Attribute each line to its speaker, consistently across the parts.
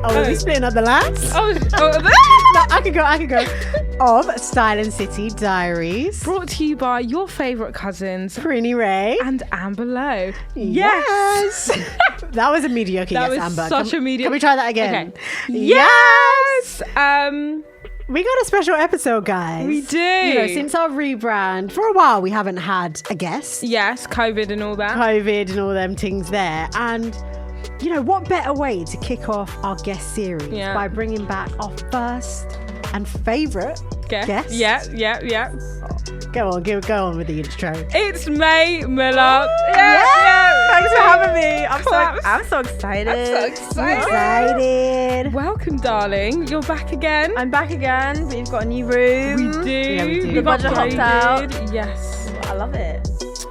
Speaker 1: Oh, are we splitting up the last?
Speaker 2: Oh,
Speaker 1: No, I could go. Of Style City Diaries.
Speaker 2: brought to you by your favourite cousins,
Speaker 1: Prinny Ray.
Speaker 2: and Amber Lowe.
Speaker 1: Yes. That was a mediocre
Speaker 2: That
Speaker 1: yes,
Speaker 2: was
Speaker 1: Amber.
Speaker 2: such a mediocre.
Speaker 1: Can we try that again?
Speaker 2: Okay. Yes.
Speaker 1: We got a special episode, guys.
Speaker 2: We do.
Speaker 1: You know, since our rebrand, for a while we haven't had a guest.
Speaker 2: Yes, COVID and all that.
Speaker 1: COVID and all them things there. And, you know, what better way to kick off our guest series by bringing back our first and favourite guest?
Speaker 2: Yeah.
Speaker 1: Go on with the intro.
Speaker 2: It's Mae Muller.
Speaker 3: Thanks for having me. I'm so excited.
Speaker 2: I'm so excited. Welcome, darling. You're back again.
Speaker 3: I'm back again. We've got a new room.
Speaker 2: We do.
Speaker 1: Yeah, we do.
Speaker 3: The budget hopped out.
Speaker 2: Upgraded. Yes.
Speaker 3: I love it.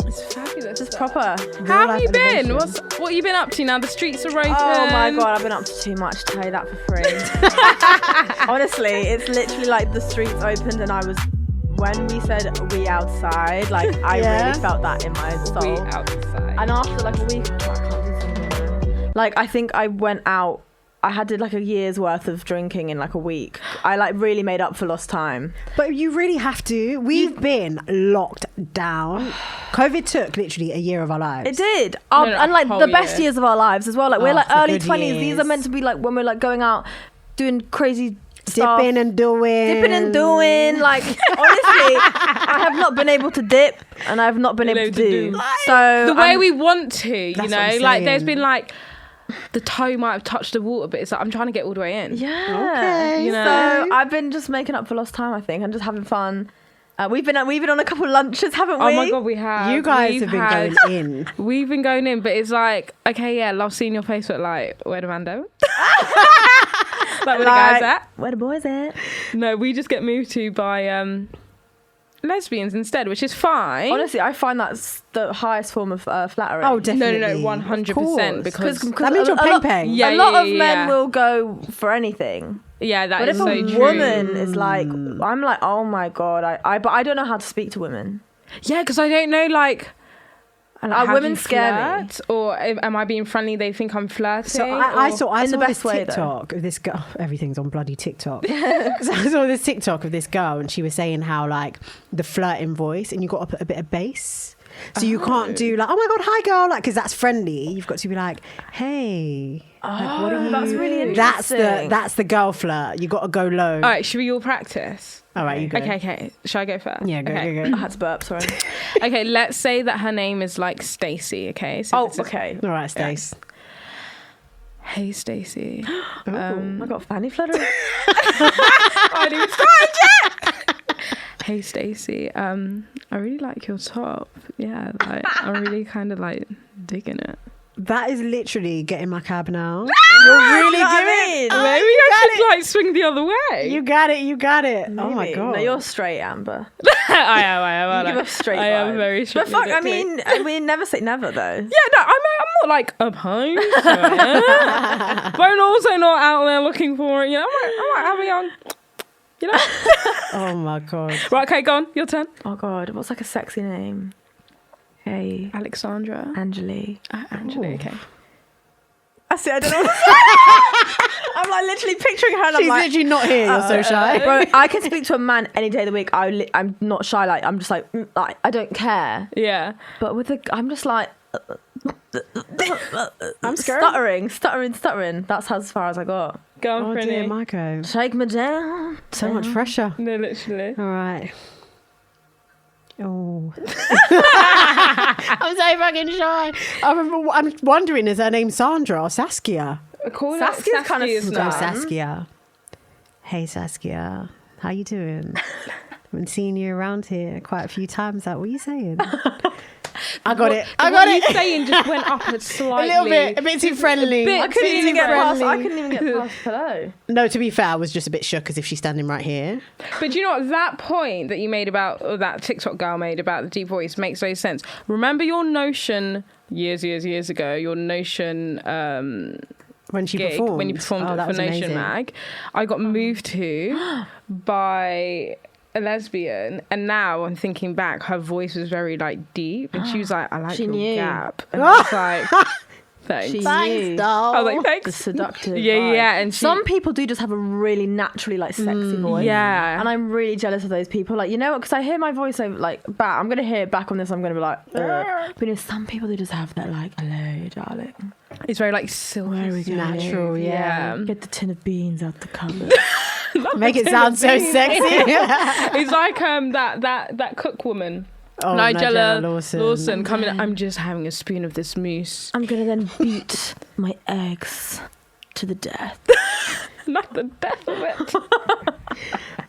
Speaker 2: It's fabulous.
Speaker 3: It's proper.
Speaker 2: How have you been?
Speaker 1: elevation.
Speaker 2: What have you been up to now? The streets are open.
Speaker 3: Oh my god, I've been up to too much to tell you that for free. Honestly, it's literally like the streets opened and I was, when we said we outside, like I really felt that in my soul.
Speaker 2: We outside.
Speaker 3: And after like a week, I was like, I can't do something. Like I think I went out, I had like a year's worth of drinking in like a week. I like really made up for lost time.
Speaker 1: But you really have to. We've been locked down. COVID took literally a year of our lives.
Speaker 3: It did.
Speaker 2: No,
Speaker 3: And like the best years of our lives as well. Like we're like
Speaker 1: the
Speaker 3: early
Speaker 1: good
Speaker 3: 20s.
Speaker 1: years.
Speaker 3: These are meant to be like when we're like going out doing crazy stuff.
Speaker 1: Dipping and doing.
Speaker 3: Like honestly, I have not been able to dip and I've not been able to do. So
Speaker 2: the way we want to, you
Speaker 1: That's
Speaker 2: know,
Speaker 1: what I'm
Speaker 2: like there's
Speaker 1: saying.
Speaker 2: been like the toe might have touched the water, but it's like I'm trying to get all the way in.
Speaker 3: Yeah.
Speaker 1: Okay,
Speaker 2: you know.
Speaker 3: So I've been just making up for lost time, I think, and just having fun. We've been on a couple of lunches, haven't we?
Speaker 2: Oh my god, we have.
Speaker 1: You guys
Speaker 2: We've
Speaker 1: have been going in.
Speaker 2: We've been going in, but it's like, okay, yeah, love seeing your Facebook. Like, where the Mando? Like, where the guys at?
Speaker 3: Where the boys at?
Speaker 2: No, we just get moved to by lesbians instead, which is fine.
Speaker 3: Honestly, I find that's the highest form of flattery.
Speaker 1: Oh, definitely.
Speaker 2: No, 100%. Because
Speaker 1: that means you're paying.
Speaker 2: Yeah,
Speaker 3: a lot
Speaker 2: yeah,
Speaker 3: of
Speaker 2: yeah,
Speaker 3: men
Speaker 2: yeah.
Speaker 3: will go for anything.
Speaker 2: yeah, that
Speaker 3: But
Speaker 2: is
Speaker 3: if
Speaker 2: so
Speaker 3: a
Speaker 2: true.
Speaker 3: woman is like, I'm like, oh my god, but I don't know how to speak to women.
Speaker 2: Yeah, because I don't know, like how do
Speaker 3: women
Speaker 2: you
Speaker 3: scare me?
Speaker 2: flirt? Or am I being friendly? They think I'm flirting.
Speaker 1: So I saw
Speaker 3: in the
Speaker 1: this
Speaker 3: best way, though.
Speaker 1: TikTok of this girl. Everything's on bloody TikTok. So I saw this TikTok of this girl, and she was saying how like the flirting voice, and you got to put a bit of bass. So you can't do like, oh my god, hi girl, like because that's friendly. You've got to be like, hey, like, what are you?
Speaker 3: That's really interesting.
Speaker 1: That's the girl flirt. You got to go low.
Speaker 2: All right, should we all practice?
Speaker 1: All right, you go.
Speaker 2: Okay. Shall I go first?
Speaker 1: Yeah, go,
Speaker 2: okay.
Speaker 1: go, go.
Speaker 3: I had to burp, sorry.
Speaker 2: Okay, let's say that her name is like Stacey. Okay. So this is-
Speaker 3: okay.
Speaker 1: All right, Stace.
Speaker 2: Hey, Stacey.
Speaker 3: I got fanny fluttering.
Speaker 2: I didn't even start yet. Hey, Stacey. I really like your top. Yeah, like I'm really kind of like digging it.
Speaker 1: That is literally getting my cab now.
Speaker 3: You're
Speaker 1: really
Speaker 3: you know what
Speaker 1: doing
Speaker 3: I mean?
Speaker 2: Maybe I should like swing the other way.
Speaker 1: You got it. Oh my
Speaker 3: Maybe.
Speaker 1: god.
Speaker 3: No, you're straight, Amber.
Speaker 2: I am.
Speaker 3: You give off straight
Speaker 2: I am
Speaker 3: vibes.
Speaker 2: very straight.
Speaker 3: But fuck, I mean, never say never though.
Speaker 2: Yeah, no, I'm not like opposed to it. But I'm also not out there looking for it. You know, I might have a young, you know.
Speaker 1: Oh my god.
Speaker 2: Right, okay, go on. Your turn.
Speaker 3: Oh god, what's like a sexy name? Hey,
Speaker 2: Alexandra.
Speaker 3: Angeli.
Speaker 2: Angela,
Speaker 1: Ooh.
Speaker 2: okay.
Speaker 3: I see. I don't know. What to say. I'm like literally picturing her. And
Speaker 1: She's
Speaker 3: I'm like,
Speaker 1: literally not here. You're so shy.
Speaker 3: bro, I can speak to a man any day of the week. I'm not shy. Like I'm just like I don't care.
Speaker 2: Yeah.
Speaker 3: But with I'm just like
Speaker 1: I'm scared.
Speaker 3: stuttering. That's as far as I got.
Speaker 2: Go on,
Speaker 1: Oh dear,
Speaker 2: Prinny.
Speaker 1: Marco.
Speaker 3: Shake me down.
Speaker 1: So much pressure.
Speaker 2: No, literally.
Speaker 1: All right. Oh. I'm so fucking shy. I'm wondering, is her name Sandra or Saskia?
Speaker 2: Call
Speaker 3: Saskia's kind of
Speaker 2: Saskia's
Speaker 1: Oh,
Speaker 2: now.
Speaker 1: Saskia. Hey, Saskia. How you doing? I've been seeing you around here quite a few times. What are you saying? I got it.
Speaker 2: What you saying just went up slightly.
Speaker 1: a bit too friendly.
Speaker 2: bit
Speaker 3: I couldn't
Speaker 2: too
Speaker 3: even get past.
Speaker 1: friendly.
Speaker 3: I couldn't even get past hello.
Speaker 1: No, to be fair, I was just a bit shook as if she's standing right here.
Speaker 2: But you know what? That point that you made about, or that TikTok girl made about the deep voice makes no sense. Remember your Notion years ago, your Notion
Speaker 1: When she
Speaker 2: gig,
Speaker 1: performed.
Speaker 2: when you performed
Speaker 1: Oh, that
Speaker 2: for
Speaker 1: was
Speaker 2: Notion
Speaker 1: amazing.
Speaker 2: Mag, I got moved to by a lesbian, and now I'm thinking back, her voice was very like deep, and she was like, I like
Speaker 3: She
Speaker 2: your
Speaker 3: knew.
Speaker 2: gap. And I was like, Thanks.
Speaker 3: She
Speaker 1: Thanks,
Speaker 3: knew.
Speaker 1: doll.
Speaker 2: I was like,
Speaker 3: The
Speaker 2: thanks.
Speaker 3: seductive.
Speaker 2: Yeah,
Speaker 3: vibe.
Speaker 2: yeah, and
Speaker 3: some people do just have a really naturally like sexy voice.
Speaker 2: Yeah.
Speaker 3: And I'm really jealous of those people. Like, you know what? Because I hear my voice over like back. I'm gonna hear it back on this. I'm gonna be like, ugh. But you know, some people they just have that like, hello, darling.
Speaker 2: It's very like silky.
Speaker 3: Where are we going?
Speaker 1: Natural, yeah.
Speaker 3: Get the tin of beans out the cupboard.
Speaker 1: Make it sound so sexy.
Speaker 2: It's like that cook woman.
Speaker 1: Oh,
Speaker 2: Nigella
Speaker 1: Lawson.
Speaker 2: Lawson coming. I'm just having a spoon of this mousse.
Speaker 3: I'm gonna then beat my eggs to the death.
Speaker 2: Not the death of it.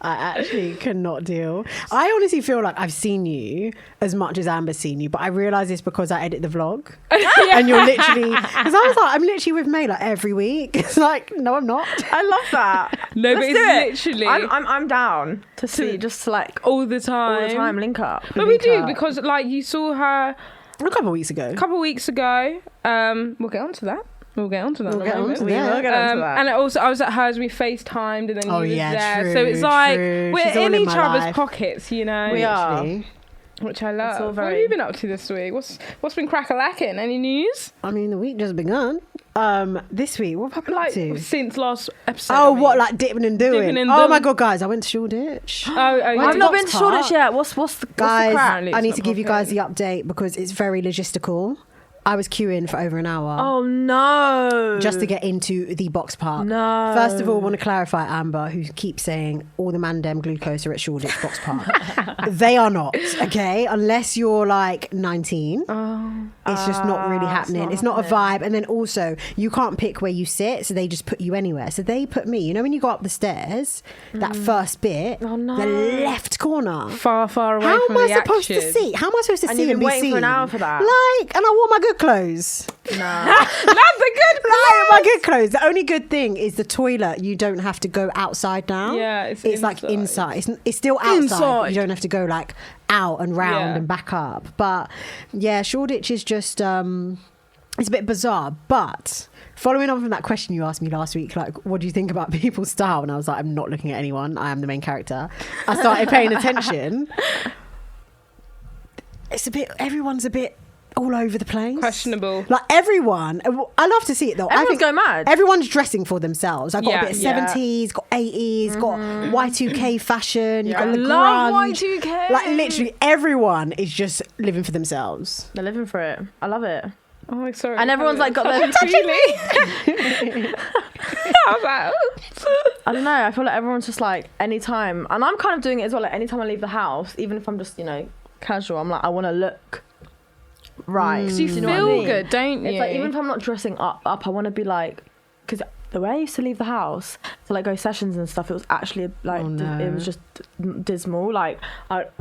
Speaker 1: I actually cannot deal. I honestly feel like I've seen you as much as Amber's seen you, but I realise it's because I edit the vlog. And you're literally, because I was like, I'm literally with May like every week. It's like, no, I'm not.
Speaker 3: I love that.
Speaker 2: No,
Speaker 3: Let's
Speaker 2: but
Speaker 3: do it.
Speaker 2: it's literally
Speaker 3: I'm down to see just to like
Speaker 2: all the time.
Speaker 3: link up.
Speaker 2: But we do because like you saw her
Speaker 1: A couple of weeks ago.
Speaker 2: a couple of weeks ago. We'll get on to that. We'll get on to that.
Speaker 1: We'll get on to
Speaker 3: We
Speaker 1: that.
Speaker 3: will get onto that.
Speaker 2: And also, I was at hers. We FaceTimed, and then
Speaker 1: Oh,
Speaker 2: you was
Speaker 1: yeah,
Speaker 2: there.
Speaker 1: true,
Speaker 2: So it's like
Speaker 1: true.
Speaker 2: we're
Speaker 1: She's all
Speaker 2: in
Speaker 1: in
Speaker 2: each
Speaker 1: my
Speaker 2: other's
Speaker 1: life.
Speaker 2: pockets, you know.
Speaker 3: We are.
Speaker 1: Literally.
Speaker 2: Which I love.
Speaker 3: all
Speaker 2: What
Speaker 3: very-
Speaker 2: have you been up to this week? What's been crack-a-lacking? Any news?
Speaker 1: I mean, the week just begun. This week, what have I been up
Speaker 2: Like
Speaker 1: to?
Speaker 2: since last episode.
Speaker 1: Oh,
Speaker 2: I mean.
Speaker 1: what, like dipping and doing?
Speaker 2: Dipping and
Speaker 1: Oh
Speaker 2: doing.
Speaker 1: my God, guys, I went to Shoreditch.
Speaker 2: Oh, yeah.
Speaker 3: I've not been
Speaker 1: Box
Speaker 3: to Shoreditch
Speaker 1: Park.
Speaker 3: yet. What's the
Speaker 1: Guys,
Speaker 3: crack?
Speaker 2: Apparently
Speaker 1: I
Speaker 2: it's
Speaker 1: need
Speaker 2: not
Speaker 1: to give you guys the
Speaker 2: popular.
Speaker 1: update because it's very logistical. I was queuing for over an hour.
Speaker 3: Oh no!
Speaker 1: Just to get into the box park.
Speaker 3: No.
Speaker 1: First of all, I want to clarify, Amber, who keeps saying all the Mandem glucose are at Shoreditch Box Park. They are not, okay? Unless you're like 19. It's just not really happening. It's not a vibe. And then also, you can't pick where you sit, so they just put you anywhere. So they put me, you know, when you go up the stairs, that first bit,
Speaker 3: Oh, no.
Speaker 1: the left corner.
Speaker 2: far away
Speaker 1: How
Speaker 2: from
Speaker 1: am I
Speaker 2: the
Speaker 1: supposed to
Speaker 2: action.
Speaker 1: see? How am I supposed to
Speaker 3: And
Speaker 1: see
Speaker 3: you've
Speaker 1: and
Speaker 3: been
Speaker 1: be
Speaker 3: waiting
Speaker 1: seen?
Speaker 3: for an hour for that.
Speaker 1: Like, and I wore my good clothes.
Speaker 3: No.
Speaker 2: Not the good
Speaker 1: Like, my good clothes. The only good thing is the toilet. You don't have to go outside now.
Speaker 2: Yeah, it's
Speaker 1: like
Speaker 2: inside.
Speaker 1: inside. It's still outside.
Speaker 2: Inside.
Speaker 1: You don't have to go like out and round
Speaker 2: Yeah.
Speaker 1: and back up. But yeah, Shoreditch is just it's a bit bizarre. But following on from that question you asked me last week, like, what do you think about people's style? And I was like, I'm not looking at anyone. I am the main character. I started paying attention. Everyone's a bit all over the place.
Speaker 2: Questionable.
Speaker 1: Like everyone, I love to see it though. I
Speaker 3: Everyone's
Speaker 1: think
Speaker 3: going mad.
Speaker 1: Everyone's dressing for themselves. I've got
Speaker 2: Yeah,
Speaker 1: a bit of
Speaker 2: yeah.
Speaker 1: 70s, got 80s, got Y2K fashion, you've got
Speaker 3: I
Speaker 1: the
Speaker 3: love
Speaker 1: grunge.
Speaker 3: Y2K.
Speaker 1: Like literally everyone is just living for themselves.
Speaker 3: They're living for it. I love it.
Speaker 2: Oh, sorry.
Speaker 3: And everyone's like got their
Speaker 2: I was like,
Speaker 3: I don't know. I feel like everyone's just like anytime, and I'm kind of doing it as well. Like anytime I leave the house, even if I'm just casual, I'm like I want to look right.
Speaker 2: so you
Speaker 3: Do
Speaker 2: feel
Speaker 3: know what I mean?
Speaker 2: good, don't you?
Speaker 3: It's like even if I'm not dressing up, I want to be like, because the way I used to leave the house to like go sessions and stuff, it was actually like
Speaker 1: Oh, no.
Speaker 3: it was just dismal. Like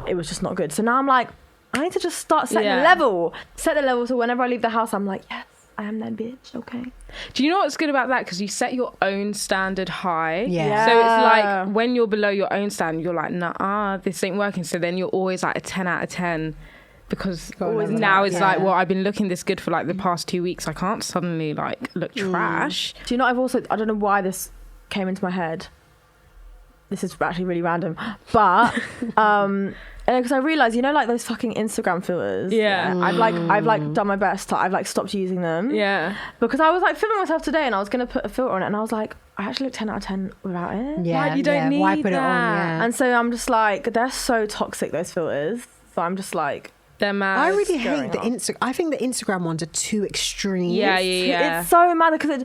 Speaker 3: it was just not good. So now I'm like, I need to just start setting
Speaker 2: Yeah.
Speaker 3: the level. Set the level so whenever I leave the house, I'm like, yes, I am that bitch. Okay.
Speaker 2: Do you know what's good about that? Because you set your own standard high.
Speaker 1: Yeah.
Speaker 2: So it's
Speaker 3: Yeah.
Speaker 2: like when you're below your own standard, you're like, nah, this ain't working. So then you're always like a 10 out of 10. Because
Speaker 1: Always
Speaker 2: now it's
Speaker 1: yeah.
Speaker 2: like, well, I've been looking this good for like the past 2 weeks. I can't suddenly like look trash.
Speaker 3: Do you know? I don't know why this came into my head. This is actually really random, but because I realized, like those fucking Instagram filters.
Speaker 2: Yeah.
Speaker 3: I've like done my best. I've like stopped using them.
Speaker 2: Yeah.
Speaker 3: Because I was like filming myself today, and I was gonna put a filter on it, and I was like, I actually look 10 out of 10 without it.
Speaker 1: Yeah,
Speaker 2: Why you don't
Speaker 1: Why
Speaker 2: need
Speaker 1: put it on?
Speaker 2: that?
Speaker 1: Yeah.
Speaker 3: And so I'm just like, they're so toxic, those filters. So I'm just like,
Speaker 2: They're mad.
Speaker 1: I really
Speaker 3: going
Speaker 1: hate the
Speaker 3: off.
Speaker 1: Instagram. I think the Instagram ones are too extreme.
Speaker 2: Yeah.
Speaker 3: it's so mad because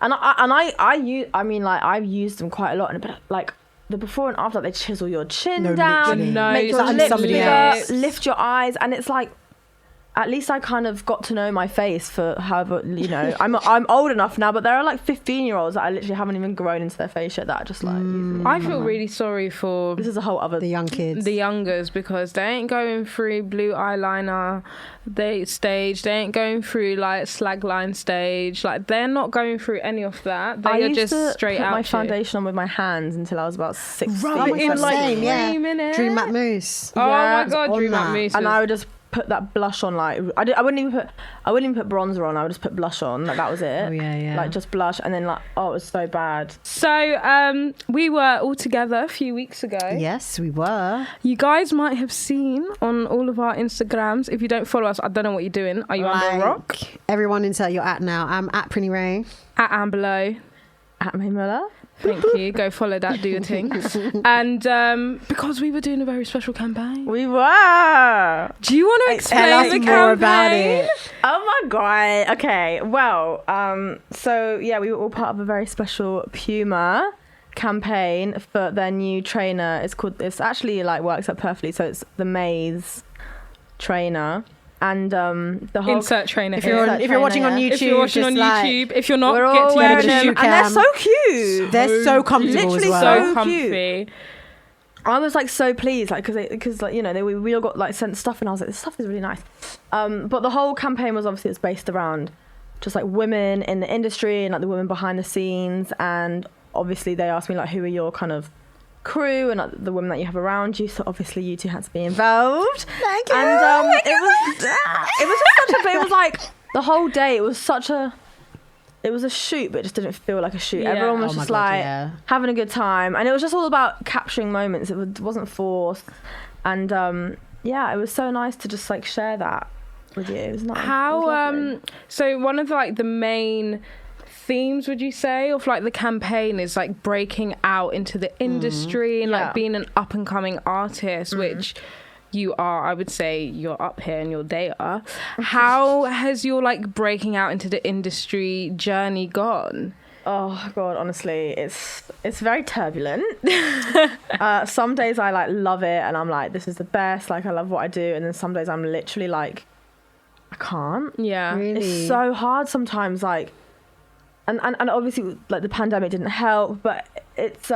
Speaker 3: I've used them quite a lot, but like the before and after, they chisel your chin
Speaker 1: No,
Speaker 3: down,
Speaker 1: literally.
Speaker 2: No,
Speaker 3: make
Speaker 2: it's
Speaker 3: your
Speaker 2: like
Speaker 3: lips
Speaker 1: somebody
Speaker 3: bigger,
Speaker 1: else.
Speaker 3: lift your eyes, and it's like, at least I kind of got to know my face for however, I'm old enough now, but there are like 15-year-olds that I literally haven't even grown into their face yet that are just like,
Speaker 2: I feel really sorry for
Speaker 3: this is a whole other
Speaker 1: The young kids.
Speaker 2: the youngers because they ain't going through blue eyeliner stage. They ain't going through like slag line stage. Like they're not going through any of that. They
Speaker 3: I
Speaker 2: are
Speaker 3: used
Speaker 2: just
Speaker 3: to
Speaker 2: straight
Speaker 3: put
Speaker 2: out
Speaker 3: my
Speaker 2: here.
Speaker 3: foundation on with my hands until I was about 16.
Speaker 1: Right,
Speaker 2: in like
Speaker 1: same, yeah.
Speaker 2: 3 minutes.
Speaker 1: Dream Matte Mousse.
Speaker 2: Oh
Speaker 3: Yeah,
Speaker 2: my god,
Speaker 1: on
Speaker 2: Dream
Speaker 1: that.
Speaker 2: Matte Mousse.
Speaker 3: And I would just put that blush on. Like I wouldn't even put bronzer on. I would just put blush on. Like that was it.
Speaker 1: Oh yeah.
Speaker 3: Like just blush, and then like, oh, it was so bad.
Speaker 2: So we were all together a few weeks ago.
Speaker 1: Yes, we were.
Speaker 2: You guys might have seen on all of our Instagrams. If you don't follow us, I don't know what you're doing. Are you under a rock?
Speaker 1: Everyone insert your at now. I'm at Prinny Ray.
Speaker 2: At Amberlow.
Speaker 3: At Mae Muller.
Speaker 2: Thank you. Go follow that, do your thing. And because we were doing a very special campaign.
Speaker 3: We were.
Speaker 2: Do you want to explain
Speaker 1: Tell us
Speaker 2: the
Speaker 1: more
Speaker 2: campaign?
Speaker 1: about it.
Speaker 3: Oh my god. Okay. Well, so yeah, we were all part of a very special Puma campaign for their new trainer. It's actually like works out perfectly. So it's the Mayze trainer. And the whole
Speaker 2: insert trainer.
Speaker 1: If you're watching on YouTube,
Speaker 2: if you're watching on YouTube, if you're not,
Speaker 3: we're
Speaker 2: get
Speaker 3: all
Speaker 2: to
Speaker 3: wearing
Speaker 2: the
Speaker 3: them,
Speaker 1: shoe
Speaker 3: and they're
Speaker 1: cam.
Speaker 3: so cute.
Speaker 1: They're so comfortable
Speaker 3: Literally
Speaker 1: as well.
Speaker 2: so
Speaker 3: so
Speaker 2: comfy.
Speaker 3: I was like so pleased, like because like, you know, we all got like sent stuff, and I was like, this stuff is really nice. But the whole campaign was obviously it's based around just like women in the industry and like the women behind the scenes, and obviously they asked me like, who are your kind of crew and like, the women that you have around you, so obviously you two had to be involved.
Speaker 1: Thank you.
Speaker 3: And it was just such a, it was like the whole day it was a shoot, but it just didn't feel like a shoot.
Speaker 2: Yeah.
Speaker 3: Everyone was
Speaker 1: Oh my
Speaker 3: just
Speaker 1: God,
Speaker 3: like
Speaker 1: yeah.
Speaker 3: having a good time, and it was just all about capturing moments. It wasn't forced, and yeah, it was so nice to just like share that with you. It was nice. It was
Speaker 2: How
Speaker 3: lovely.
Speaker 2: so one of like the main themes, would you say, of like the campaign is like breaking out into the industry and
Speaker 3: Yeah.
Speaker 2: like being an up and coming artist, which you are. I would say you're up here and you're there. How has your like breaking out into the industry journey gone?
Speaker 3: Oh god, honestly, it's very turbulent. Some days I like love it and I'm like, this is the best, like I love what I do, and then some days I'm literally like, I can't.
Speaker 2: Yeah.
Speaker 1: Really?
Speaker 3: It's so hard sometimes, like, and obviously like the pandemic didn't help, but it's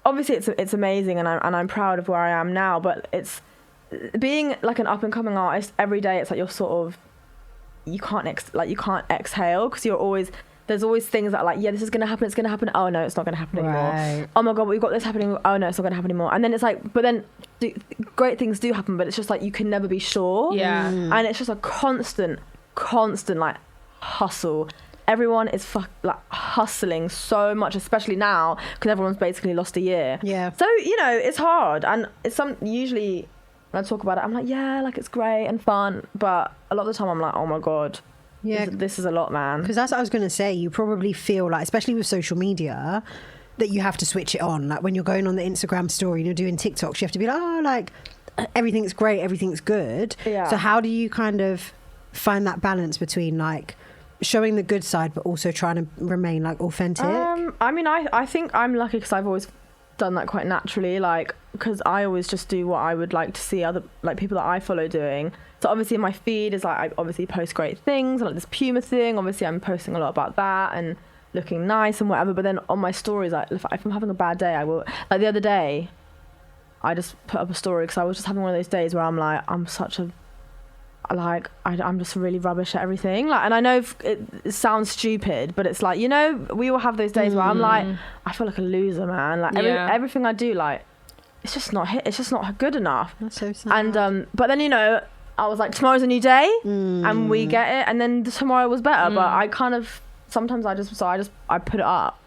Speaker 3: obviously it's amazing, and I'm proud of where I am now, but it's being like an up and coming artist every day. It's like you're sort of, you can't exhale, because there's always things that are like, yeah, this is gonna happen, it's gonna happen, oh no, it's not gonna happen anymore.
Speaker 1: Right.
Speaker 3: Oh my god, we've got this happening, oh no, it's not gonna happen anymore. And then it's like, but then great things do happen, but it's just like you can never be sure.
Speaker 2: Yeah.
Speaker 3: And it's just a constant like hustle. Everyone is like hustling so much, especially now because everyone's basically lost a year.
Speaker 1: Yeah.
Speaker 3: So you know it's hard, and it's usually when I talk about it, I'm like, yeah, like it's great and fun, but a lot of the time I'm like, oh my god,
Speaker 1: Yeah.
Speaker 3: this is a lot, man.
Speaker 1: Because that's what I was going to say. You probably feel like, especially with social media, that you have to switch it on. Like when you're going on the Instagram story and you're doing TikToks, you have to be like, oh, like everything's great, everything's good.
Speaker 3: Yeah.
Speaker 1: So how do you kind of find that balance between like showing the good side but also trying to remain like authentic?
Speaker 3: I mean, I think I'm lucky because I've always done that quite naturally, like because I always just do what I would like to see other like people that I follow doing. So obviously my feed is like, I obviously post great things, and like this Puma thing, obviously I'm posting a lot about that and looking nice and whatever, but then on my stories, like if I'm having a bad day, I will, like the other day I just put up a story because I was just having one of those days where I'm like, I'm such a like I'm just really rubbish at everything, like, and I know it sounds stupid, but it's like, you know, we all have those days where I'm like, I feel like a loser, man, like everything I do, like it's just not good enough.
Speaker 1: That's so sad.
Speaker 3: And but then, you know, I was like, tomorrow's a new day, and we get it, and then tomorrow was better. But I kind of sometimes I put it up.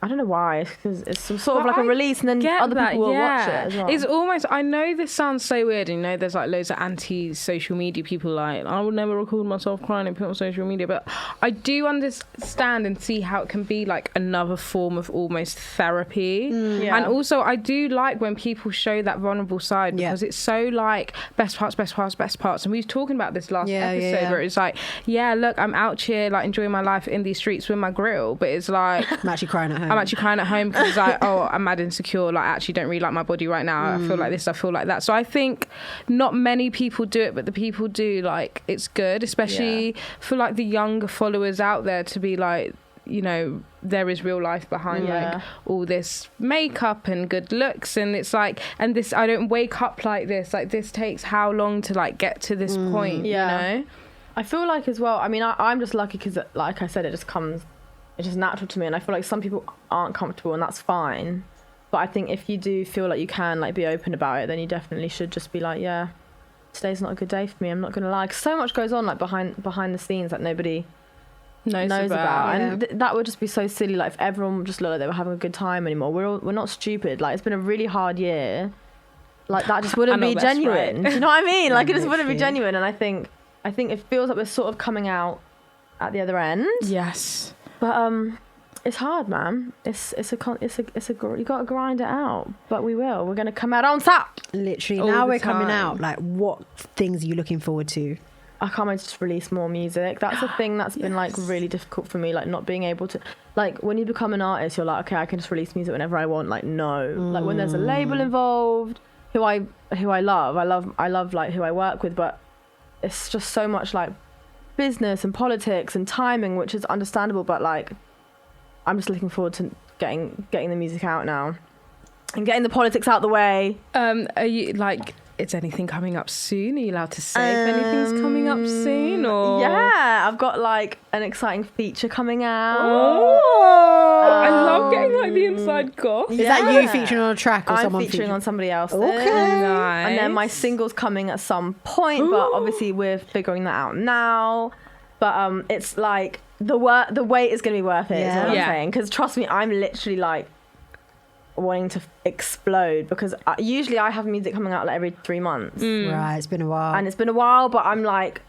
Speaker 3: I don't know why, because it's some sort of like a release, and then other people will watch it as well.
Speaker 2: It's almost, I know this sounds so weird, and you know there's like loads of anti-social media people like, I would never record myself crying and put it on social media, but I do understand and see how it can be like another form of almost therapy.
Speaker 3: Yeah.
Speaker 2: And also I do like when people show that vulnerable side, because it's so like best parts, and we were talking about this last episode where it's like, yeah, look, I'm out here like enjoying my life in these streets with my grill, but it's like
Speaker 1: I'm actually crying at home.
Speaker 2: I'm actually crying at home because it's like, oh, I'm mad insecure, like I actually don't really like my body right now, I feel like this, I feel like that. So I think not many people do it, but the people do, like it's good, especially for like the younger followers out there to be like, you know, there is real life behind like all this makeup and good looks, and it's like, and this, I don't wake up like this takes how long to like get to this point, you know?
Speaker 3: I feel like as well, I mean, I'm just lucky because, like I said, it's just natural to me, and I feel like some people aren't comfortable, and that's fine. But I think if you do feel like you can like be open about it, then you definitely should just be like, yeah, today's not a good day for me. I'm not gonna lie. 'Cause so much goes on like behind the scenes that nobody knows about.
Speaker 1: Yeah.
Speaker 3: And that would just be so silly. Like if everyone just looked like they were having a good time anymore. We're not stupid. Like it's been a really hard year. Like that just wouldn't be genuine.
Speaker 2: Right.
Speaker 3: Do you know what I mean? Like it just wouldn't be
Speaker 1: Literally.
Speaker 3: genuine. And I think it feels like we're sort of coming out at the other end.
Speaker 2: Yes.
Speaker 3: But it's hard, man. It's a you got to grind it out. But we will. We're gonna come out on top.
Speaker 1: Literally,
Speaker 2: All
Speaker 1: now
Speaker 2: the
Speaker 1: we're coming
Speaker 2: time.
Speaker 1: out. Like, what things are you looking forward to?
Speaker 3: I can't wait to just release more music. That's the thing that's been like really difficult for me. Like not being able to, like when you become an artist, you're like, okay, I can just release music whenever I want. Like no, like when there's a label involved, who I love like who I work with, but it's just so much like business and politics and timing, which is understandable. But like, I'm just looking forward to getting the music out now and getting the politics out the way.
Speaker 2: Are you like? Is anything coming up soon? Are you allowed to say if anything's coming up soon? Or
Speaker 3: Yeah, I've got like an exciting feature coming out.
Speaker 2: I love getting like the inside goss.
Speaker 1: Is that you featuring on a track or
Speaker 3: I'm
Speaker 1: someone
Speaker 3: featuring on somebody else.
Speaker 1: Okay.
Speaker 2: Nice.
Speaker 3: And then my single's coming at some point, but obviously we're figuring that out now. But it's like the wait is going to be worth it. Is what I'm
Speaker 2: Yeah.
Speaker 3: saying. Because trust me, I'm literally like wanting to explode because usually I have music coming out like every 3 months.
Speaker 1: Right, it's been a while.
Speaker 3: And it's been a while, but I'm like,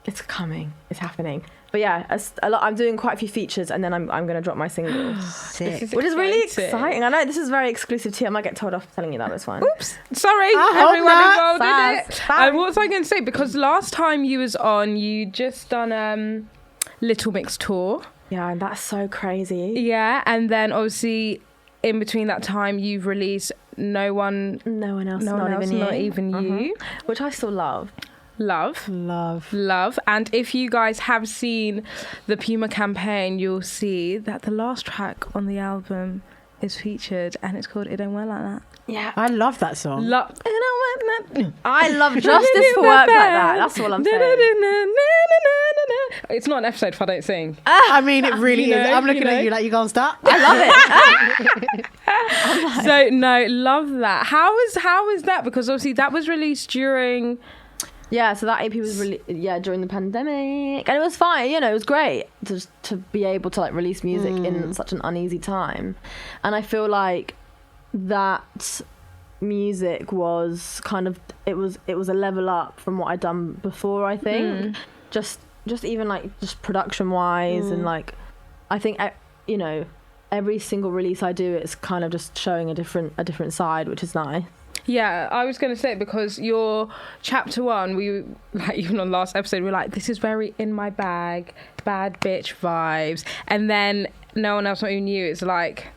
Speaker 3: it's coming, it's happening. But yeah, I'm doing quite a few features, and then I'm going to drop my single,
Speaker 1: Sick.
Speaker 3: which is really exciting. I know this is very exclusive tea. I might get told off for telling you that, but it's fine.
Speaker 2: Oops, sorry,
Speaker 1: hope
Speaker 2: everyone
Speaker 1: not.
Speaker 2: involved in it.
Speaker 3: Fast.
Speaker 2: What was I going to say? Because last time you was on, you just done Little Mix tour.
Speaker 3: Yeah, and that's so crazy.
Speaker 2: Yeah, and then obviously in between that time, you've released No One
Speaker 3: Else,
Speaker 2: Not Even You.
Speaker 3: Which I still love.
Speaker 2: Love. And if you guys have seen the Puma campaign, you'll see that the last track on the album is featured, and it's called It Don't Work Like That.
Speaker 3: Yeah.
Speaker 1: I love that song.
Speaker 3: I love justice for work like that. That's all I'm saying.
Speaker 2: It's not an episode if I don't sing.
Speaker 1: I mean, it really
Speaker 2: You
Speaker 1: is.
Speaker 2: know,
Speaker 1: I'm looking
Speaker 2: you
Speaker 1: at
Speaker 2: know.
Speaker 1: you like you can't stop.
Speaker 3: I love it.
Speaker 2: So no, love that. How is that? Because obviously that was released during.
Speaker 3: Yeah, so that EP was during the pandemic, and it was fine. You know, it was great to be able to like release music in such an uneasy time, and I feel like that music was kind of it was a level up from what I'd done before. I think just even like just production wise and like I think you know every single release I do it's kind of just showing a different side, which is nice.
Speaker 2: Yeah, I was going to say, because your chapter 1, we like even on last episode, we were like, this is very in my bag, bad bitch vibes. And then No One Else Not Even You, it's like,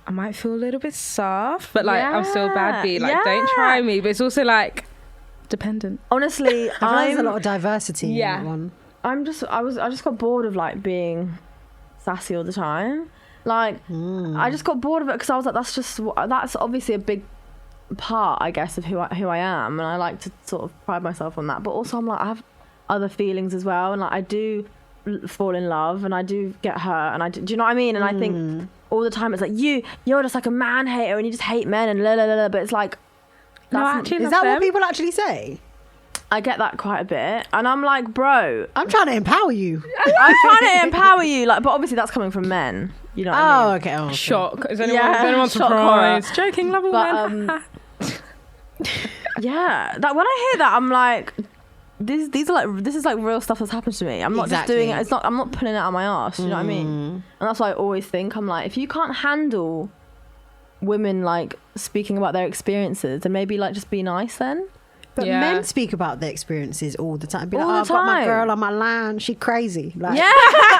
Speaker 2: I might feel a little bit soft, but like I'm still bad B. Like, don't try me. But it's also like dependent.
Speaker 3: Honestly,
Speaker 1: There's a lot of diversity in that one.
Speaker 3: I just got bored of like being sassy all the time. Like I just got bored of it because I was like, that's obviously a big part, I guess, of who I am, and I like to sort of pride myself on that. But also, I'm like, I have other feelings as well, and like I do fall in love, and I do get hurt, and do you know what I mean? And I think all the time it's like you're just like a man hater, and you just hate men, and la la la. But it's like,
Speaker 2: Is
Speaker 1: that what people actually say?
Speaker 3: I get that quite a bit, and I'm like, bro,
Speaker 1: I'm trying to empower you.
Speaker 3: I'm trying to empower you, like, but obviously that's coming from men. You know what I mean?
Speaker 1: Okay. Okay.
Speaker 2: Shock. Is anyone
Speaker 3: Shock
Speaker 2: surprised? Joking, love all
Speaker 3: But
Speaker 2: men.
Speaker 3: yeah, that when I hear that, I'm like, this is like real stuff that's happened to me. I'm not just doing it. I'm not pulling it out of my arse. You know what I mean? And that's why I always think, I'm like, if you can't handle women like speaking about their experiences, then maybe like just be nice then.
Speaker 1: But men speak about their experiences all the time. Be like, I've got my girl on my line. She crazy. Like,
Speaker 3: Yeah.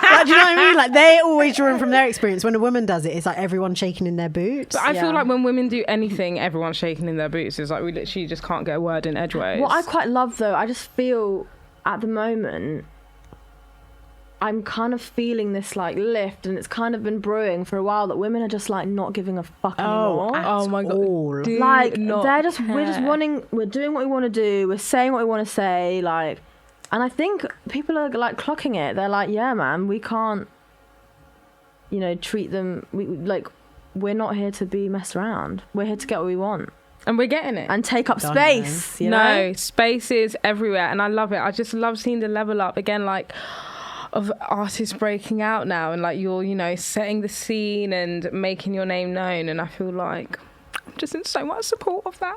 Speaker 1: like, do you know what I mean? Like, they always drawing from their experience. When a woman does it, it's like everyone shaking in their boots.
Speaker 2: But I feel like when women do anything, everyone's shaking in their boots. It's like we literally just can't get a word in edgeways.
Speaker 3: What I quite love though, I just feel at the moment I'm kind of feeling this like lift, and it's kind of been brewing for a while, that women are just like not giving a fuck anymore.
Speaker 2: Oh my god!
Speaker 3: Like we're doing what we want to do, we're saying what we want to say, like, and I think people are like clocking it. They're like, yeah man, we can't, you know, treat them, we we're not here to be messed around. We're here to get what we want.
Speaker 2: And we're getting it.
Speaker 3: And take up space, you know?
Speaker 2: No, space is everywhere. And I love it. I just love seeing the level up again, like, of artists breaking out now. And, like, you're, you know, setting the scene and making your name known. And I feel like I'm just in so much support of that.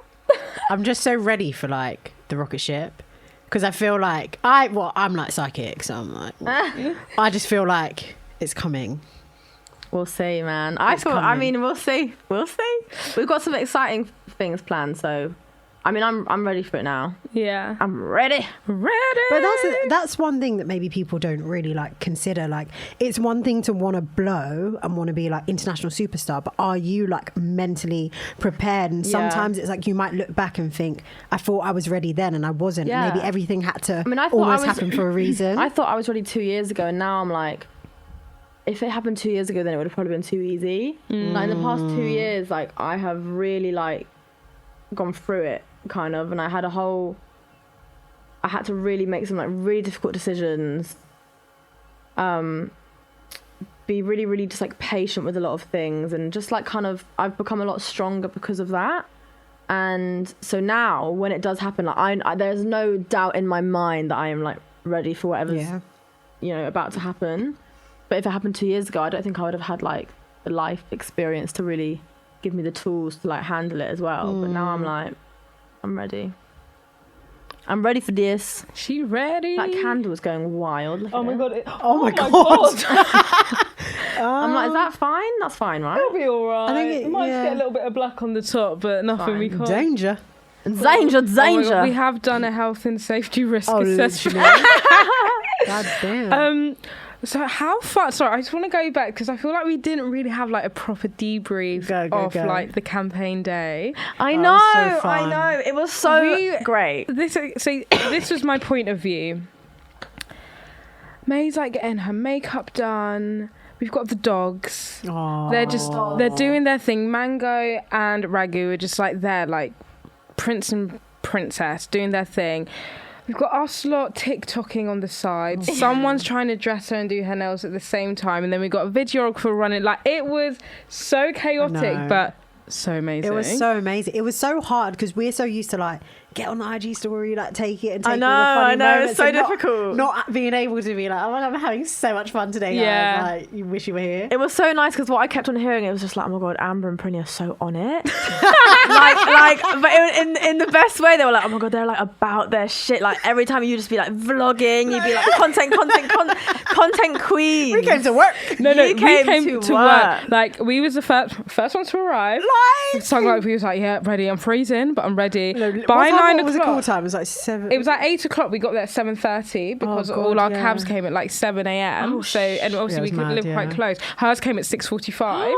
Speaker 1: I'm just so ready for, like, the rocket ship. Because I feel like, I'm like psychic. So I'm like, I just feel like it's coming.
Speaker 3: We'll see, man. I mean, we'll see. We've got some exciting things planned, so I mean, I'm ready for it now.
Speaker 2: Yeah,
Speaker 3: I'm ready.
Speaker 1: But that's one thing that maybe people don't really like consider. Like, it's one thing to want to blow and want to be like international superstar, but are you like mentally prepared? And sometimes it's like you might look back and think, I thought I was ready then and I wasn't.
Speaker 3: Yeah.
Speaker 1: Maybe everything had to
Speaker 3: I
Speaker 1: almost happen for a reason.
Speaker 3: I thought I was ready 2 years ago, and now I'm like, if it happened 2 years ago, then it would have probably been too easy. Like, in the past 2 years, like, I have really, like, gone through it, kind of, and I had to really make some, like, really difficult decisions, be really, really just, like, patient with a lot of things, and just, like, kind of, I've become a lot stronger because of that. And so now, when it does happen, like, I there's no doubt in my mind that I am, like, ready for whatever's, you know, about to happen. But if it happened 2 years ago, I don't think I would have had, like, the life experience to really give me the tools to, like, handle it as well. But now I'm like, I'm ready. I'm ready for this.
Speaker 2: She ready?
Speaker 3: That candle is going wild. Look
Speaker 2: Oh my
Speaker 3: at
Speaker 2: god!
Speaker 3: it.
Speaker 1: Oh my god!
Speaker 3: I'm like, is that fine? That's fine, right?
Speaker 2: It'll be all right.
Speaker 1: I think
Speaker 2: it might just get a little bit of black on the top, but nothing we can't.
Speaker 1: Danger.
Speaker 3: Danger.
Speaker 2: Oh my God, we have done a health and safety risk assessment.
Speaker 1: God damn.
Speaker 2: So how far? Sorry, I just want to go back because I feel like we didn't really have like a proper debrief of like the campaign day.
Speaker 3: I know,
Speaker 1: so fun.
Speaker 3: I know. It was so great.
Speaker 2: This was my point of view. May's like getting her makeup done. We've got the dogs.
Speaker 1: Aww.
Speaker 2: They're doing their thing. Mango and Ragu are just like there, like prince and princess doing their thing. We've got us lot TikToking on the side. Someone's trying to dress her and do her nails at the same time. And then we got a videographer running. Like, it was so chaotic, but so amazing.
Speaker 1: It was so amazing. It was so hard because we're so used to, like, get on the IG story, like, take it and take all the funny moments.
Speaker 3: It's so difficult.
Speaker 1: Not being able to be like, oh my God, I'm having so much fun today.
Speaker 2: Yeah.
Speaker 1: Like, you wish you were here.
Speaker 3: It was so nice because what I kept on hearing, it was just like, oh my God, Amber and Prinny are so on it. but in the best way. They were like, oh my God, they're like about their shit. Like, every time you just be like vlogging, you'd be like content queen.
Speaker 1: We came to work.
Speaker 2: We came to work. Like, we was the first ones to arrive. So like, we was like, yeah, ready. I'm freezing, but I'm ready. By 9 o'clock.
Speaker 1: What was the call time? It was like 7.
Speaker 2: It was like 8 o'clock. We got there at 7:30 because all our cabs came at like 7 a.m. And obviously we could live quite close. Hers came at 6:45.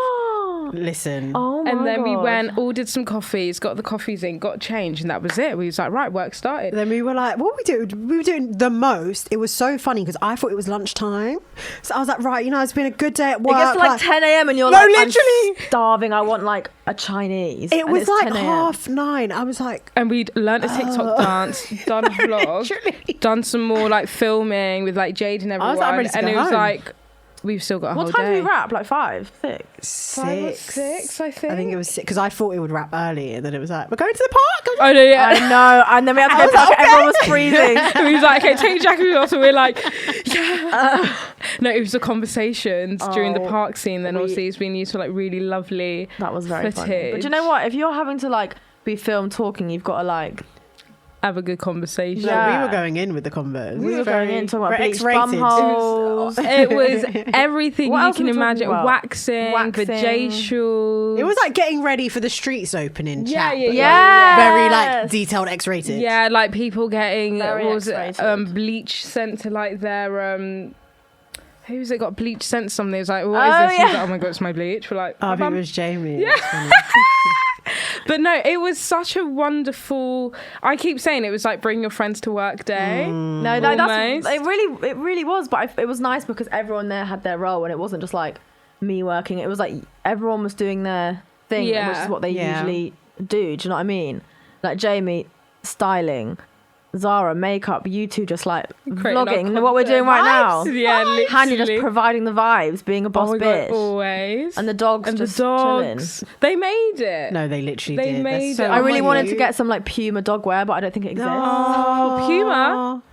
Speaker 1: Listen.
Speaker 3: Oh my
Speaker 2: And then we
Speaker 3: God.
Speaker 2: went, ordered some coffees, got the coffees in, got changed, and that was it. We was like, right, work started.
Speaker 1: Then we were like, what were we doing? We were doing the most. It was so funny because I thought it was lunchtime. So I was like, right, you know, it's been a good day at work.
Speaker 3: It gets to like 10 a.m. and you're
Speaker 1: no,
Speaker 3: like,
Speaker 1: literally.
Speaker 3: I'm starving. I want like a Chinese.
Speaker 1: It was like
Speaker 3: 10 a.m.
Speaker 1: 9:30. I was like,
Speaker 2: And we'd learnt a TikTok dance, done a vlog, done some more like filming with like Jade and everyone.
Speaker 1: I was like, I'm ready to
Speaker 2: and
Speaker 1: go
Speaker 2: it was
Speaker 1: home.
Speaker 2: like, we've still got a whole
Speaker 3: What time
Speaker 2: day.
Speaker 3: do we wrap? Like 5, 6?
Speaker 1: 6.
Speaker 2: I think.
Speaker 1: I think it was 6 because I thought it would wrap early, and then it was like, we're going to the park.
Speaker 2: Oh no, yeah.
Speaker 3: I know. And then we had to go back.
Speaker 1: okay.
Speaker 3: Everyone was freezing.
Speaker 2: We was like, okay, take your jacket off. And we're like, yeah. No, it was the conversations during the park scene. Then obviously it's been used for like really lovely
Speaker 3: That was very funny.
Speaker 2: footage.
Speaker 3: But do you know what? If you're having to like be filmed talking, you've got to like
Speaker 2: have a good conversation.
Speaker 1: No, we were going in with the convos.
Speaker 3: we were going in talking about bleached
Speaker 1: X-rated.
Speaker 3: bum holes.
Speaker 2: It was everything
Speaker 3: What
Speaker 2: you
Speaker 3: else
Speaker 2: can
Speaker 3: were we talking
Speaker 2: imagine.
Speaker 3: about?
Speaker 2: Waxing, the facials.
Speaker 1: It was like getting ready for the streets opening.
Speaker 2: Yeah,
Speaker 1: chat,
Speaker 2: yeah,
Speaker 1: but, like,
Speaker 3: yeah.
Speaker 1: very like detailed X-rated.
Speaker 2: Yeah, like people getting
Speaker 3: Very
Speaker 2: what was it,
Speaker 3: X-rated.
Speaker 2: bleach sent to like their who's it got bleach sent something? It was like, what is
Speaker 3: Oh,
Speaker 2: this? She was
Speaker 3: yeah.
Speaker 2: like, oh my God, it's my bleach. We're like,
Speaker 1: I think
Speaker 2: bum.
Speaker 1: it was Jamie.
Speaker 2: Yeah. But no, it was such a wonderful. I keep saying it was like bring your friends to work day.
Speaker 3: No,
Speaker 2: Almost.
Speaker 3: it really was. But it was nice because everyone there had their role, and it wasn't just like me working. It was like everyone was doing their thing,
Speaker 2: Yeah.
Speaker 3: which is what they
Speaker 1: Yeah.
Speaker 3: usually do. Do you know what I mean? Like Jamie styling, Zara, makeup, you two just like
Speaker 2: Creating
Speaker 3: vlogging
Speaker 2: our
Speaker 3: what we're doing right now.
Speaker 2: Yeah, literally.
Speaker 3: Hanya just providing the vibes, being a boss bitch.
Speaker 2: Always.
Speaker 3: And the dogs just chilling.
Speaker 2: They made it.
Speaker 1: No, they literally
Speaker 2: They
Speaker 1: did.
Speaker 2: made
Speaker 1: They're
Speaker 2: it.
Speaker 1: so
Speaker 3: I really wanted to
Speaker 1: cute.
Speaker 3: get some like Puma dog wear, but I don't think it exists.
Speaker 2: Oh, Puma.